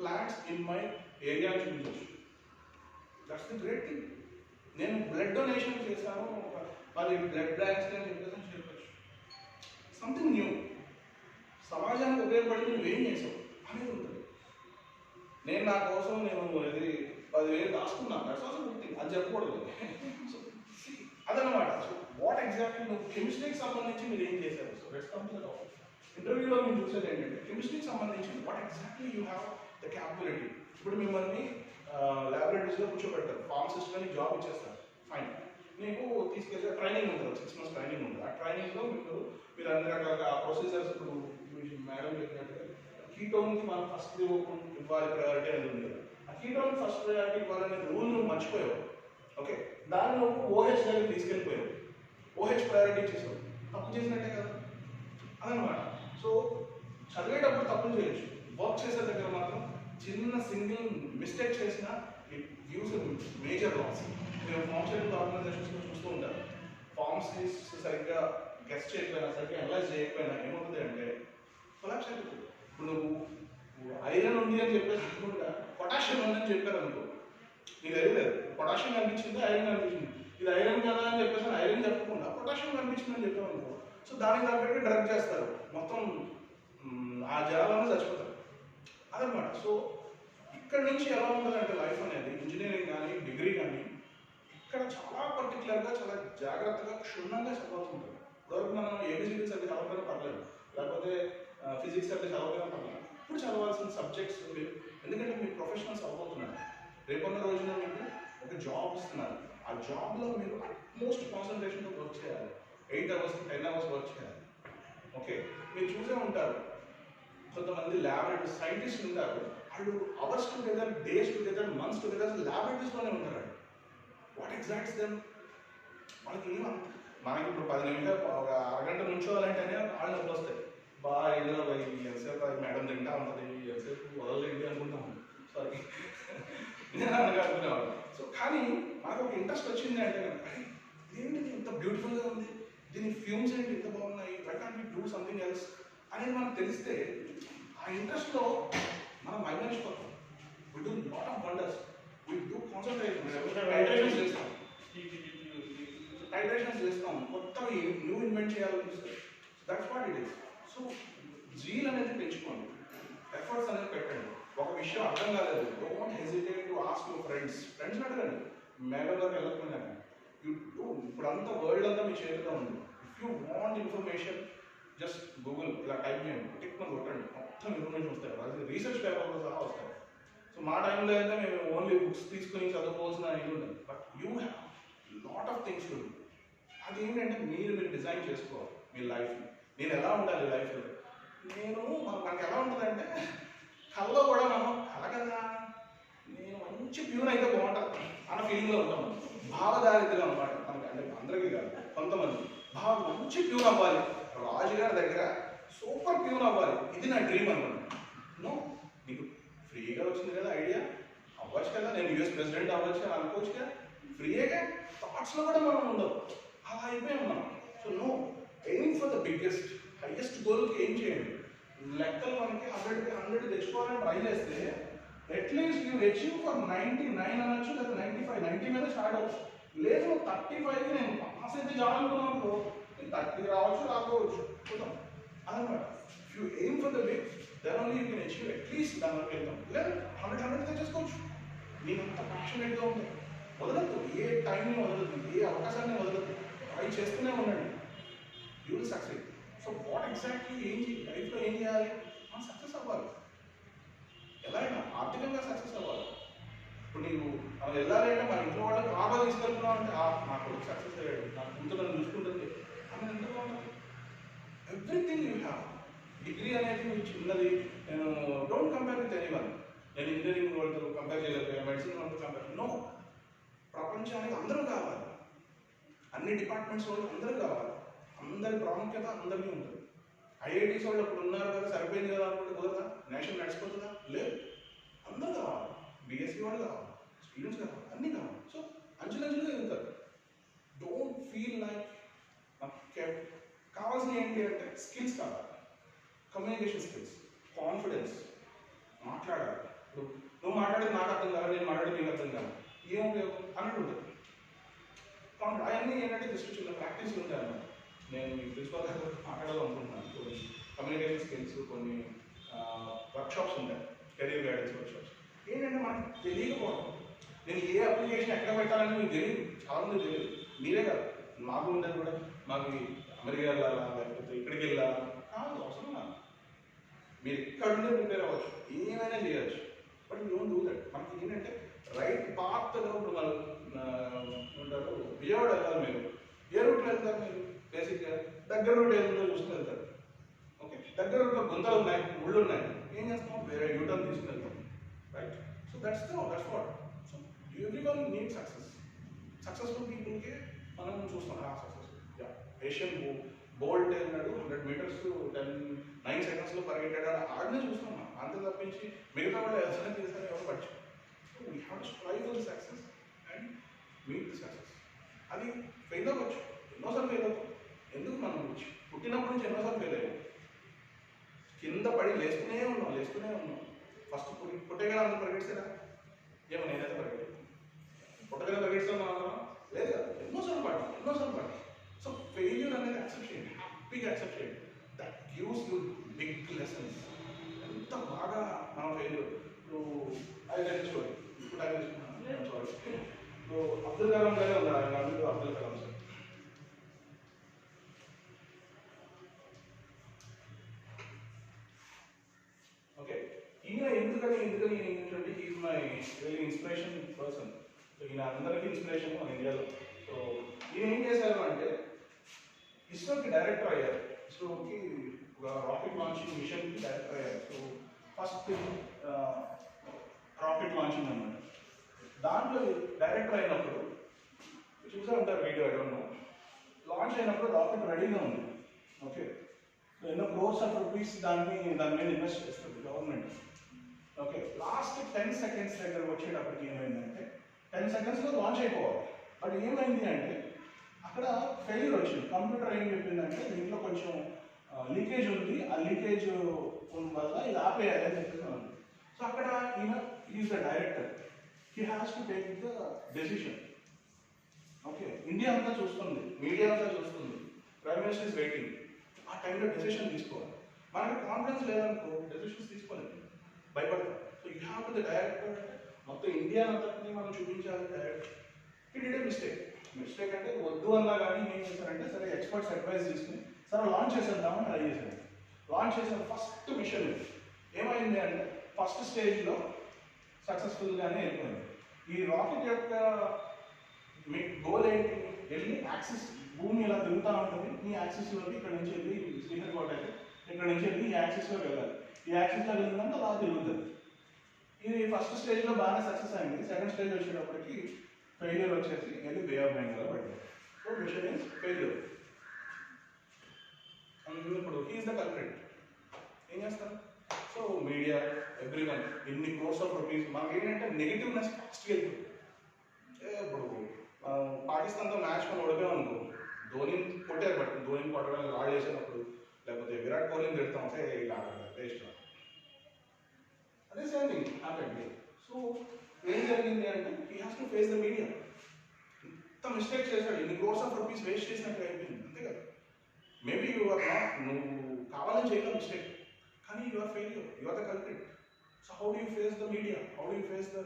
plants in my area చూపించవచ్చు. That's the great thing. నేను బ్లడ్ డొనేషన్ చేశాను, ఒక 10 బ్లడ్ బ్యాంక్స్ అని చెప్పేసి చెప్పచ్చు. సంథింగ్ న్యూ, సమాజానికి ఉపయోగపడి నువ్వు ఏం చేసావు అనేది ఉంటుంది. నేను నా కోసం నేను ఇది 10,000 దాచుకున్నాను, దట్స్ ఆల్సో గుడ్ థింగ్, అది చెప్పకూడదు. సో అదనమాట. సో వాట్ ఎగ్జాక్ట్లీ నువ్వు కెమిస్ట్రీకి సంబంధించి మీరు ఏం చేశారు? So let's come to the topic. ఇంటర్వ్యూలో మీరు చూసేది ఏంటంటే కెమిస్ట్రీకి సంబంధించి what exactly you have the capability. ఇప్పుడు మిమ్మల్ని ల్యాబొరేటరీస్లో కూర్చోబెడతారు, ఫార్మసిస్ట్ అని జాబ్ ఇచ్చేస్తారు, ఫైన్. నీకు తీసుకెళ్ళి ట్రైనింగ్ ఉంటుంది, 6 months ట్రైనింగ్ ఉంటుంది. ఆ ట్రైనింగ్లో మీరు అన్ని రకాల ప్రొసీజర్స్, ఇప్పుడు మేడం చెప్పినట్టుగా కీటోన్కి మనం ఫస్ట్ ఇవ్వాలి ప్రయారిటీ అనేది ఉంది కదా, ఆ కీటోన్కి ఫస్ట్ ప్రయారిటీ ఇవ్వాలనే రూల్ నువ్వు మర్చిపోయావు. ఓకే దాన్ని నువ్వు OH దగ్గర తీసుకెళ్ళిపోయావు, OH ప్రయారిటీ ఇచ్చేసావు, తప్పు చేసినట్టే కదా అదనమాట. సో చదివేటప్పుడు తప్పులు చేయొచ్చు, వర్క్ చేసే దగ్గర మాత్రం చిన్న సింగిల్ మిస్టేక్ చేసినా ఇట్ గివ్స్ మేజర్ లాస్. మీరు ఫార్మస్యూటికల్ ఆర్గనైజేషన్స్లో చూస్తూ ఉంటారు, ఫార్మ్స్ సరిగ్గా గెస్ట్ చేయకపోయినా, సరిగ్గా అనలైజ్ చేయకపోయినా ఏమవుతుంది అంటే కొలాప్స్ అయిపోతుంది. ఇప్పుడు నువ్వు ఐరన్ ఉంది అని చెప్పేసి అనుకుంటా పొటాషియం ఉందని చెప్పారు అనుకో, నీకు తెలియలేదు పొటాషియం కనిపించింది, ఐరన్ కనిపించింది, ఇది ఐరన్ కదా అని చెప్పేసి ఐరన్ చెప్పకుండా పొటాషియం కనిపించింది అని చెప్పారు అనుకో, సో దానికి తగ్గట్టు డ్రగ్ చేస్తారు, మొత్తం ఆ జనాలను చచ్చిపోతారు అదనమాట. సో ఇక్కడ నుంచి ఎలా ఉంటుందంటే లైఫ్ అనేది, ఇంజనీరింగ్ కానీ డిగ్రీ కానీ, ఇక్కడ చాలా పర్టికులర్గా చాలా జాగ్రత్తగా క్షుణ్ణంగా చదవాల్సి ఉంటుంది. ఇప్పటివరకు మనం ABCDs అది చదవకపోయినా పర్లేదు, లేకపోతే ఫిజిక్స్ అది చదవకపోయినా పర్లేదు. ఇప్పుడు చదవాల్సిన సబ్జెక్ట్స్ మీరు, ఎందుకంటే మీరు ప్రొఫెషనల్స్ అవ్వబోతున్నారు, రేపన్న రోజున మీకు ఒక జాబ్ ఇస్తున్నారు, ఆ జాబ్లో మీరు అట్మోస్ట్ కాన్సన్ట్రేషన్తో వర్క్ చేయాలి, 8 hours 10 hours వర్క్ చేయాలి. ఓకే మీరు చూసే ఉంటారు కొంతమంది ల్యాబొరేటరీ సైంటిస్ట్ ఉంటారు, వాళ్ళు hours together, days together, months together ల్యాబొరేటరీస్లోనే ఉంటారు. వాట్ ఎగ్జాక్ట్స్ దెమ్, వాళ్ళకి మనకి ఇప్పుడు 10 నిమిషాలు ఒక అరగంట నుంచోవాలంటేనే వాళ్ళు నొప్పి వస్తాయి. బాగా ఏదో ఎంతసేపు అది మేడం తింటా ఉంటుంది, ఎంతసేపు వదలలేంటి అనుకుంటాము, సారీ నేను అలాగే అనుకునేవాడు. సో కానీ నాకు ఒక ఇంట్రెస్ట్ వచ్చింది అంటే కనుక ఏంటిది ఇంత బ్యూటిఫుల్గా ఉంది, దీని ఫ్యూమ్స్ ఏంటి ఇంత బాగున్నాయి, why can't we do something else అనేది మనకు తెలిస్తే ఆ ఇంట్రెస్ట్లో మనం మైమరిచిపోతాం. We do lot of wonders, we do concentrations చేస్తాం, టైట్రేషన్స్ చేస్తాం, కొత్తవి న్యూ ఇన్వెంట్ చేయాలనిపిస్తుంది. That's what it is. So zeal అనేది పెంచుకోండి, ఎఫర్ట్స్ అనేది పెట్టండి. ఒక విషయం అర్థం కాలేదు, don't hesitate to ask your friends అడగండి. మేఘంలోకి వెళ్ళకుండా ఇప్పుడు అంతా వరల్డ్ అంతా మీ చేతిలో ఉంది. If you want information just Google ఇలా టైప్ చేయండి, టిక్ మనం కొట్టండి, మొత్తం ఇన్ఫర్మేషన్ వస్తాయి, అది రీసెర్చ్ పేపర్లో సహా వస్తాయి. సో మా టైంలో అయితే మేము ఓన్లీ బుక్స్ తీసుకుని చదువుకోవాల్సిన ఇది ఉండదు. But you have lot of things to do. అది ఏంటంటే మీరు డిజైన్ చేసుకోవాలి మీ లైఫ్ని. నేను ఎలా ఉండాలి లైఫ్లో, మనకు ఎలా ఉంటుందంటే కళ్ళలో కూడా మనం కల కదా నేను మంచి ప్యూర్ అయితే బాగుంటుంది అన్న ఫీలింగ్లో ఉంటాం. భావదారిద్ర్యం అనమాట మనకి, అంటే అందరికీ కాదు, కొంతమంది మంచి ప్యూర్ అవ్వాలి, రాజుగారి దగ్గర సూపర్ ప్యూర్ అవ్వాలి, ఇది నా డ్రీమ్ అనమాట. నో, నీకు ఫ్రీగా వచ్చింది కదా ఐడియా, అవ్వచ్చు కదా, నేను యూఎస్ ప్రెసిడెంట్ అవ్వచ్చు అని అనుకోవచ్చు కదా, ఫ్రీగా థాట్స్లో కూడా మనం ఉండవు, అలా అయిపోయాం మనం. So no, aim for the biggest highest గోల్కి ఏం చేయండి. లెక్కలు మనకి 100 తెచ్చుకోవాలని ట్రై చేస్తే అట్లీస్ట్ యూ అచీవ్ ఫర్ 99 అనొచ్చు, లేదా 95, 90 మీద స్టార్ట్ అవ్వచ్చు. లేదు 35 నేను పాస్ అయితే చాలనుకున్నాను, 30 రావచ్చు రాకపోవచ్చు, చూద్దాం అదనమాట. If you aim for the big then only you can achieve at least దాని వరకు వెళ్తాం. లేదా 100 తెచ్చేసుకోవచ్చు. నేను అంత ప్యాషనేట్గా ఉంది, వదలద్దు, ఏ టైంని వదలద్దు, ఏ అవకాశాన్ని వదలద్దు, ట్రై చేస్తూనే ఉండండి, you will succeed. So what exactly లైఫ్లో ఏం చేయాలి, మనం సక్సెస్ అవ్వాలి, ఎలా అయినా ఆర్థికంగా సక్సెస్ అవ్వాలి. ఇప్పుడు నీకు మనం వెళ్ళాలి అంటే మన ఇంట్లో వాళ్ళకి బాగా తీసుకెళ్తున్నాం అంటే నా కొడుకు సక్సెస్ అయ్యాడు, నా కూతురు నన్ను చూసుకుంటుంది అని ఎంత బాగుంటుంది. Everything you have. డిగ్రీ అనేది మీకు చిన్నది, నేను డోంట్ కంపేర్ విత్ ఎనీవన్. నేను ఇంజనీరింగ్ వాళ్ళతో కంపేర్ చేయలేదు, మెడిసిన్ వాళ్ళతో కంపేర్, నో. ప్రపంచానికి అందరూ కావాలి, అన్ని డిపార్ట్మెంట్స్ వాళ్ళు అందరూ కావాలి, అందరి ప్రాముఖ్యత అందరికీ ఉంటుంది. ఐఐటీస్ వాళ్ళు ఇప్పుడు ఉన్నారు కదా, సరిపోయింది కదా అనుకుంటే కుదరదా, నేషన్ నడిచిపోతుందా, లేదు, అందరూ కావాలి, బీఎస్సీ వాళ్ళు కావాలి, స్టూడెంట్స్ కావాలి, అన్నీ కావాలి. సో అంచులంచులుగా ఎదుగుతారు. డోంట్ ఫీల్ లైక్ కావాల్సిన ఏంటి అంటే స్కిల్స్ కావాలి, కమ్యూనికేషన్ స్కిల్స్, కాన్ఫిడెన్స్, మాట్లాడాలి. ఇప్పుడు నువ్వు మాట్లాడేది నాకు అర్థం కాదు, నేను మాట్లాడేది నీకు అర్థం కాదు, ఏం ఉపయోగం అన్నట్టు ఉంటుంది. అవన్నీ ఏంటంటే జస్ట్ చిన్న ప్రాక్టీస్ ఉంటాయి అన్నమాట. నేను మీ ప్రిన్సిపల్ గారు మాట్లాడాలనుకుంటున్నాను. కొన్ని కమ్యూనికేషన్ స్కిల్స్, కొన్ని వర్క్షాప్స్ ఉంటాయి, కెరీర్ గైడెన్స్ వర్క్షాప్స్. ఏంటంటే మనకు తెలియకపోవడం, నేను ఏ అప్లికేషన్ ఎక్కడ పెట్టాలని మీకు తెలియదు, చాలామంది తెలియదు. మీరే కాదు, మాకు ఉండదు కూడా, మాకు అమెరికా వెళ్ళాలా లేకపోతే ఇక్కడికి వెళ్ళాలా కాదు, అవసరం నాకు. మీరు ఎక్కడుండే ప్రిపేర్ అవ్వచ్చు, ఏమైనా చేయవచ్చు, but you don't do that. మనకి ఏంటంటే రైట్ పాత్లో ఇప్పుడు మనం ఉంటారు, విజయవాడ వెళ్ళాలి, మీరు ఏ రూట్లో వెళ్తారు, మీరు బేసిక్గా దగ్గర రూట్ ఏదో చూసుకుని వెళ్తారు. ఓకే, దగ్గర రూట్లో గుంతలు ఉన్నాయి, ఊళ్ళు ఉన్నాయి, ఏం చేస్తాం, వేరే యూటర్న్ తీసుకుని వెళ్తాం, right. So that's what. So everyone need success. Successful పీపుల్కి మనం చూస్తాం సక్సెస్. ఏషియన్ బోల్ట్ అన్నాడు 100 మీటర్స్ 9 సెకండ్స్లో పరిగెట్టాడు, ఆడనే చూస్తాం మనం, అంతే తప్పించి మిగతా వాళ్ళు ఎవరైనా చేశారు ఎవరు పచ్చు. We have to strive for the success and meet the success. అది ఫెయిల్ అవ్వచ్చు, ఎన్నోసార్లు ఫెయిల్ అవుతాం. ఎందుకు మనం పుట్టినప్పటి నుంచి ఎన్నోసార్లు ఫెయిల్ అయ్యాం, కింద పడి లేస్తూనే ఉన్నాం. ఫస్ట్ పుట్టగానే అందరూ పరిగెట్టారా, ఏమో నేనైతే పరిగెట్టాను, పుట్టగానే పరిగెడుతున్నా లేదు కదా, ఎన్నోసార్లు పడ్డాం. సో ఫెయిల్యూర్ అనేది యాక్సెప్ట్ చేయండి, హ్యాపీగా యాక్సెప్ట్ చేయండి. That gives you big lessons. ఎంత బాగా మనం ఫెయిల్యూర్. ఇప్పుడు స్టోరీ ఇప్పుడు ఇప్పుడు అబ్దుల్ కలాం గారే ఉన్నారు, ఆయన అబ్దుల్ కలాం సార్. ఓకే, ఈయన ఎందుకని ఏంటంటే is my really inspiration person. ఈయన అందరికీ ఇన్స్పిరేషన్ మన ఇండియాలో. సో ఈయన ఏం చేశారు అంటే ఇస్రోకి డైరెక్టర్ అయ్యారు, ఇస్రోకి ఒక రాకెట్ లాంచింగ్ మిషన్కి డైరెక్టర్ అయ్యారు. సో ఫస్ట్ రాకెట్ లాంచింగ్ అన్నమాట. దాంట్లో డైరెక్టర్ అయినప్పుడు చూసే ఉంటారు video, I don't know, launch అయినప్పుడు రాకెట్ రెడీగా ఉంది. ఓకే, ఎన్నో క్రోర్స్ ఆఫ్ రూపీస్ దాని మీద ఇన్వెస్ట్ చేస్తుంది గవర్నమెంట్. ఓకే, లాస్ట్ 10 seconds దగ్గర వచ్చేటప్పటికి ఏమైందంటే 10 secondsలో లాంచ్ అయిపోవాలి. బట్ ఏమైంది అంటే అక్కడ ఫెయిల్యూర్ వచ్చింది. కంప్యూటర్ ఏం చెప్పిందంటే దీంట్లో కొంచెం లీకేజ్ ఉంది, ఆ లీకేజ్ వల్ల ఇది ఆపేయాలి అని చెప్తున్నాను. సో అక్కడ ఈయన is the director, he has to take the decision. Okay, India అంతా చూస్తుంది, మీడియా అంతా చూస్తుంది, ప్రైమ్ మినిస్టర్ ఇస్ వెయిటింగ్. ఆ టైంలో డెసిషన్ తీసుకోవాలి. మనకి కాన్ఫిడెన్స్ లేదనుకో డెసిషన్స్ తీసుకోలేదు, భయపడతాం. So you have to the director అంటే మొత్తం ఇండియా అంతటిని మనం చూపించాలి. Director it it a mistake అంటే వద్దు అన్నా కానీ ఏం చేశారంటే సరే ఎక్స్పర్ట్స్ అడ్వైస్ తీసుకుని సరే లాంచ్ చేసేద్దామని ట్రై చేశాను. లాంచ్ చేసిన ఫస్ట్ మిషన్ ఏమైంది అంటే ఫస్ట్ స్టేజ్లో సక్సెస్ఫుల్గానే వెళ్ళిపోయింది. ఈ రాకెట్ యొక్క మీ గోల్ ఏంటి? వెళ్ళి యాక్సిస్, భూమి ఇలా తిరుగుతూ ఉంటుంది, ఈ యాక్సిస్లోకి ఇక్కడ నుంచి వెళ్ళి శ్రీహరికోట అయితే ఇక్కడ నుంచి వెళ్ళి ఈ యాక్సిస్లోకి వెళ్ళాలి. ఈ యాక్సిస్లో వెళ్ళిందంటే అలా తిరుగుతుంది. ఇది ఫస్ట్ స్టేజ్లో బాగానే సక్సెస్ అయింది. సెకండ్ స్టేజ్ వచ్చేటప్పటికి ఫెయిల్యూర్ వచ్చేసి వెళ్ళి బే ఆఫ్ బెంగాల్ పడింది. So mission is failure. ఇప్పుడు హీఈస్ ద కల్ప్రిట్. ఏం చేస్తారు? సో మీడియా, ఎవ్రీవన్, ఇన్ని క్రోర్స్ ఆఫ్ రూపీస్, మనకి ఏంటంటే నెగిటివ్నెస్ ఫాస్ట్గా వెళ్తుంది. ఇప్పుడు పాకిస్తాన్తో మ్యాచ్ మనం ఓడిపోయామనుకో, ధోనిని కొట్టారు, బట్ ధోనిని కొట్టడానికి రాడ్ చేసినప్పుడు లేకపోతే విరాట్ కోహ్లీని పెడతాం అంటే ఇలా టేస్ట్. అదే సేమ్ థింగ్ హ్యాపెండ్. సో ఏం జరిగింది అంటే he has to face the media. ఇంత మిస్టేక్ చేశాడు, ఇన్ని క్రోర్స్ ఆఫ్ రూపీస్ వేస్ట్ చేసినట్టు అయిపోయింది, అంతే కదా. మేబీ యూ ఆర్ నాట్, నువ్వు కావాలని చేయడం మిస్టేక్, కానీ you are failure, you are the culprit. So how do you face the media, how do you face the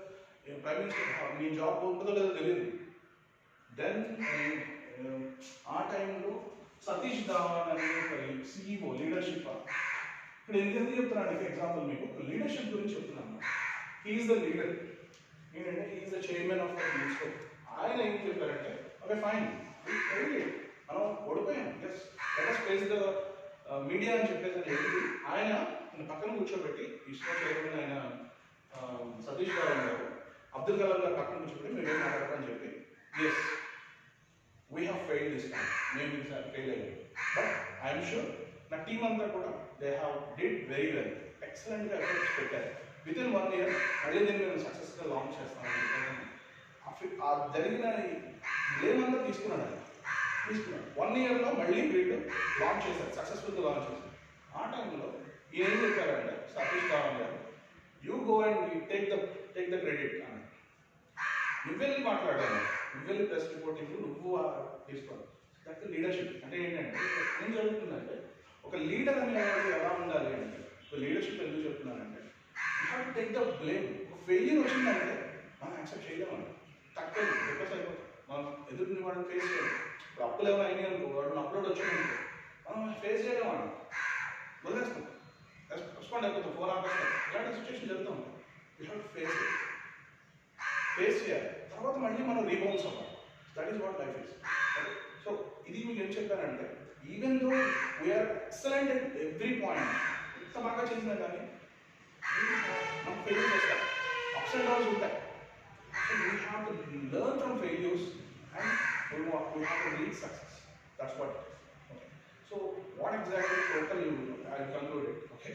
prime minister? నీ జాబ్ ఉంటుందో లేదో తెలియదు. దెన్ ఆ టైంలో సతీష్ ధావన్ అనే ఒక CEO, లీడర్షిప్. ఇక్కడ ఎందుకు చెప్తున్నాను ఎగ్జాంపుల్ మీకు లీడర్షిప్ గురించి చెప్తున్నాను. హీఈస్ ద లీడర్, ఏంటంటే he is the chairman of the UNESCO. ఆయన ఏం చెప్పారంటే ఓకే ఫైన్, మనం ఓడిపోయాం, yes let us face the media అని చెప్పేసి ఆయన పక్కన కూర్చోబెట్టి, ఇస్రో చైర్మన్ ఆయన సతీష్ ధావన్ గారు అబ్దుల్ కలాం గారు పక్కన కూర్చోబెట్టి మీరు ఏం మాట్లాడతారని చెప్పి, yes we have failed this time, మేము ఫెయిల్ అయ్యాం, బట్ ఐఎమ్ షూర్ నా టీమ్ అంతా కూడా they have did very well, ఎక్సలెంట్గా ఎఫర్ట్స్ పెట్టారు. విత్ ఇన్ 1 year మళ్ళీ దీన్ని మేము సక్సెస్గా లాంచ్ చేస్తామని ఆ జరిగిన బ్లేమ్ అంతా తీసుకున్నాడు. 1 yearలో మళ్ళీ వీళ్ళు లాంచ్ చేశారు, సక్సెస్ఫుల్గా లాంచ్ చేశారు. ఆ టైంలో ఏం చెప్పారంటే సతీష్ ధావన్ గారు, you go and take the credit అని. నువ్వెళ్ళి మాట్లాడాలి, నువ్వెళ్ళి ప్రెస్ రిపోర్టింగ్ నువ్వు తీసుకోవాలి. దట్ లీడర్షిప్ అంటే ఏంటంటే ఏం జరుగుతుందంటే ఒక లీడర్ అనేవాడు ఎలా ఉండాలి అంటే, ఒక లీడర్షిప్ ఎందుకు చెప్తున్నానంటే you have to take the blame. ఒక ఫెయిల్యూర్ వచ్చిందంటే మనం యాక్సెప్ట్ చేయలేమండి, తక్కువ డిప్రెస్ అయిపోతాం, మనం ఎదురుని వాడిని ఫేస్ చేయలేము. ఇప్పుడు అప్పులు ఏమైనా అయినాయి అనుకో, వాడు అప్లోడ్ వచ్చామనుకో మనం ఫేస్ చేయలేమండి, వదిలేస్తాం, రెస్పాండ్ అయిపోతాం, 4 hours. ఇలాంటి సిచ్యువేషన్ జరుగుతూ ఉంటాం. యూ హ్యావ్ టు ఫేస్ చేయాలి, తర్వాత మళ్ళీ మనం రీబౌన్స్ అవ్వాలి. That is what life is. So ఇది మీకు ఏం చెప్పానంటే even though we're excellent at every point, ఎంత బాగా చేసినా కానీ మనం ఫెయిల్ చేస్తాం, అప్స్ అండ్ డౌన్స్ ఉంటాయి. So we have to learn from failures and we have to reach success. That's what. Okay, so what exactly total I concluded. Okay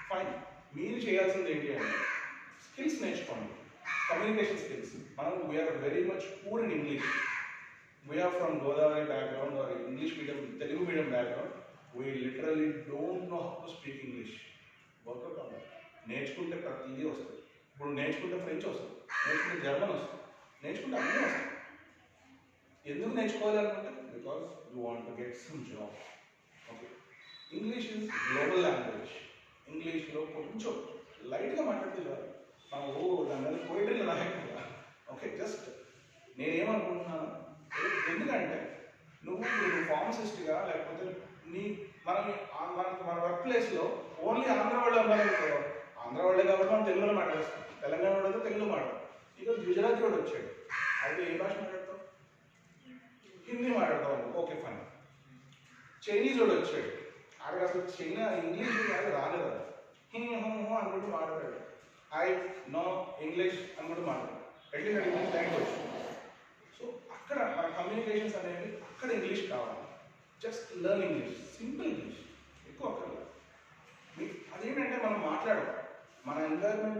fine, మీరు చేయాల్సింది ఏంటి అంటే స్కిల్స్ నేర్చుకోండి, కమ్యూనికేషన్ స్కిల్స్. మనం we're very much poor in English. We are from Godavari background or English medium, Telugu medium background. We literally don't know how to speak English. Work out on that. నేర్చుకుంటే ప్రతిదీ వస్తుంది. ఇప్పుడు నేర్చుకుంటే French వస్తుంది, నేర్చుకుంటే German వస్తుంది, నేర్చుకుంటే అన్నీ వస్తాయి. ఎందుకు నేర్చుకోవాలి అనుకుంటే because you want to get some job. Okay, English is global language. ఇంగ్లీష్లో కొంచెం లైట్గా మాట్లాడితే కాదు, మనం దాని మీద పోయిటరీలో రాయకుండా. ఓకే, జస్ట్ నేనేమనుకుంటున్నాను, ఎందుకంటే నువ్వు ఫార్మసిస్ట్గా లేకపోతే మన వర్క్ ప్లేస్లో ఓన్లీ ఆంధ్ర వాళ్ళు ఉన్నారు, ఆంధ్ర వాళ్ళే కాబట్టి మనం తెలుగులో మాట్లాడేస్తాం, తెలంగాణ వాళ్ళతో తెలుగులో మాట్లాడతాం. ఇక గుజరాతీ వాడు వచ్చాడు, అయితే ఏ భాష మాట్లాడతాం? హిందీ మాట్లాడతాం. Okay fine. చైనీస్ వాడు వచ్చాడు, అక్కడ అసలు చైనా ఇంగ్లీష్ రాలేదు, అనుకుంటూ మాట్లాడాడు. ఐ నో ఇంగ్లీష్ అనుకుంటూ మాట్లాడాడు, అట్లీస్ట్ ఇంగ్లీష్ లాంగ్వేజ్. సో అక్కడ మన కమ్యూనికేషన్స్ అనేవి అక్కడ ఇంగ్లీష్ కావాలి. Just learn English, simple English, ఎక్కువ అక్కడ. అదేంటంటే మనం మాట్లాడడం, మన ఎన్వైర్మెంట్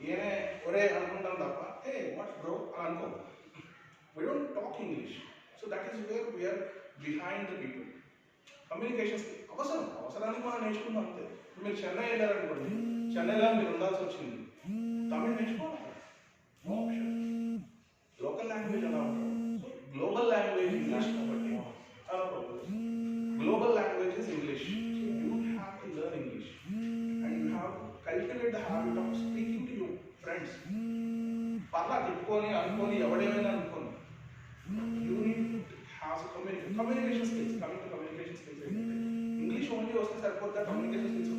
నేనే ఒరే అనుకుంటాను తప్ప హే వాట్స్ బ్రో అని అనుకో. We don't talk English. So that is where we are behind the people. Communications అవసరానికి మనం నేర్చుకుందాం అంతే. మీరు చెన్నై వెళ్ళారనుకోండి, చెన్నైలో మీరు ఉండాల్సి వచ్చింది, తమిళ్ నేర్చుకోవాలి. లోకల్ లాంగ్వేజ్ ఎలా ఉంటుంది? సో గ్లోబల్ లాంగ్వేజ్ ఇంగ్లీష్ కాబట్టి global language is English. So you have to learn English and you have to cultivate the habit of speaking to your friends. పర్లా తిప్పుకొని అనుకొని ఎవడేమైనా అనుకోని, you need to have communication skills. Coming to communication skills, English only వస్తే సరిపోతుందా? Communication skills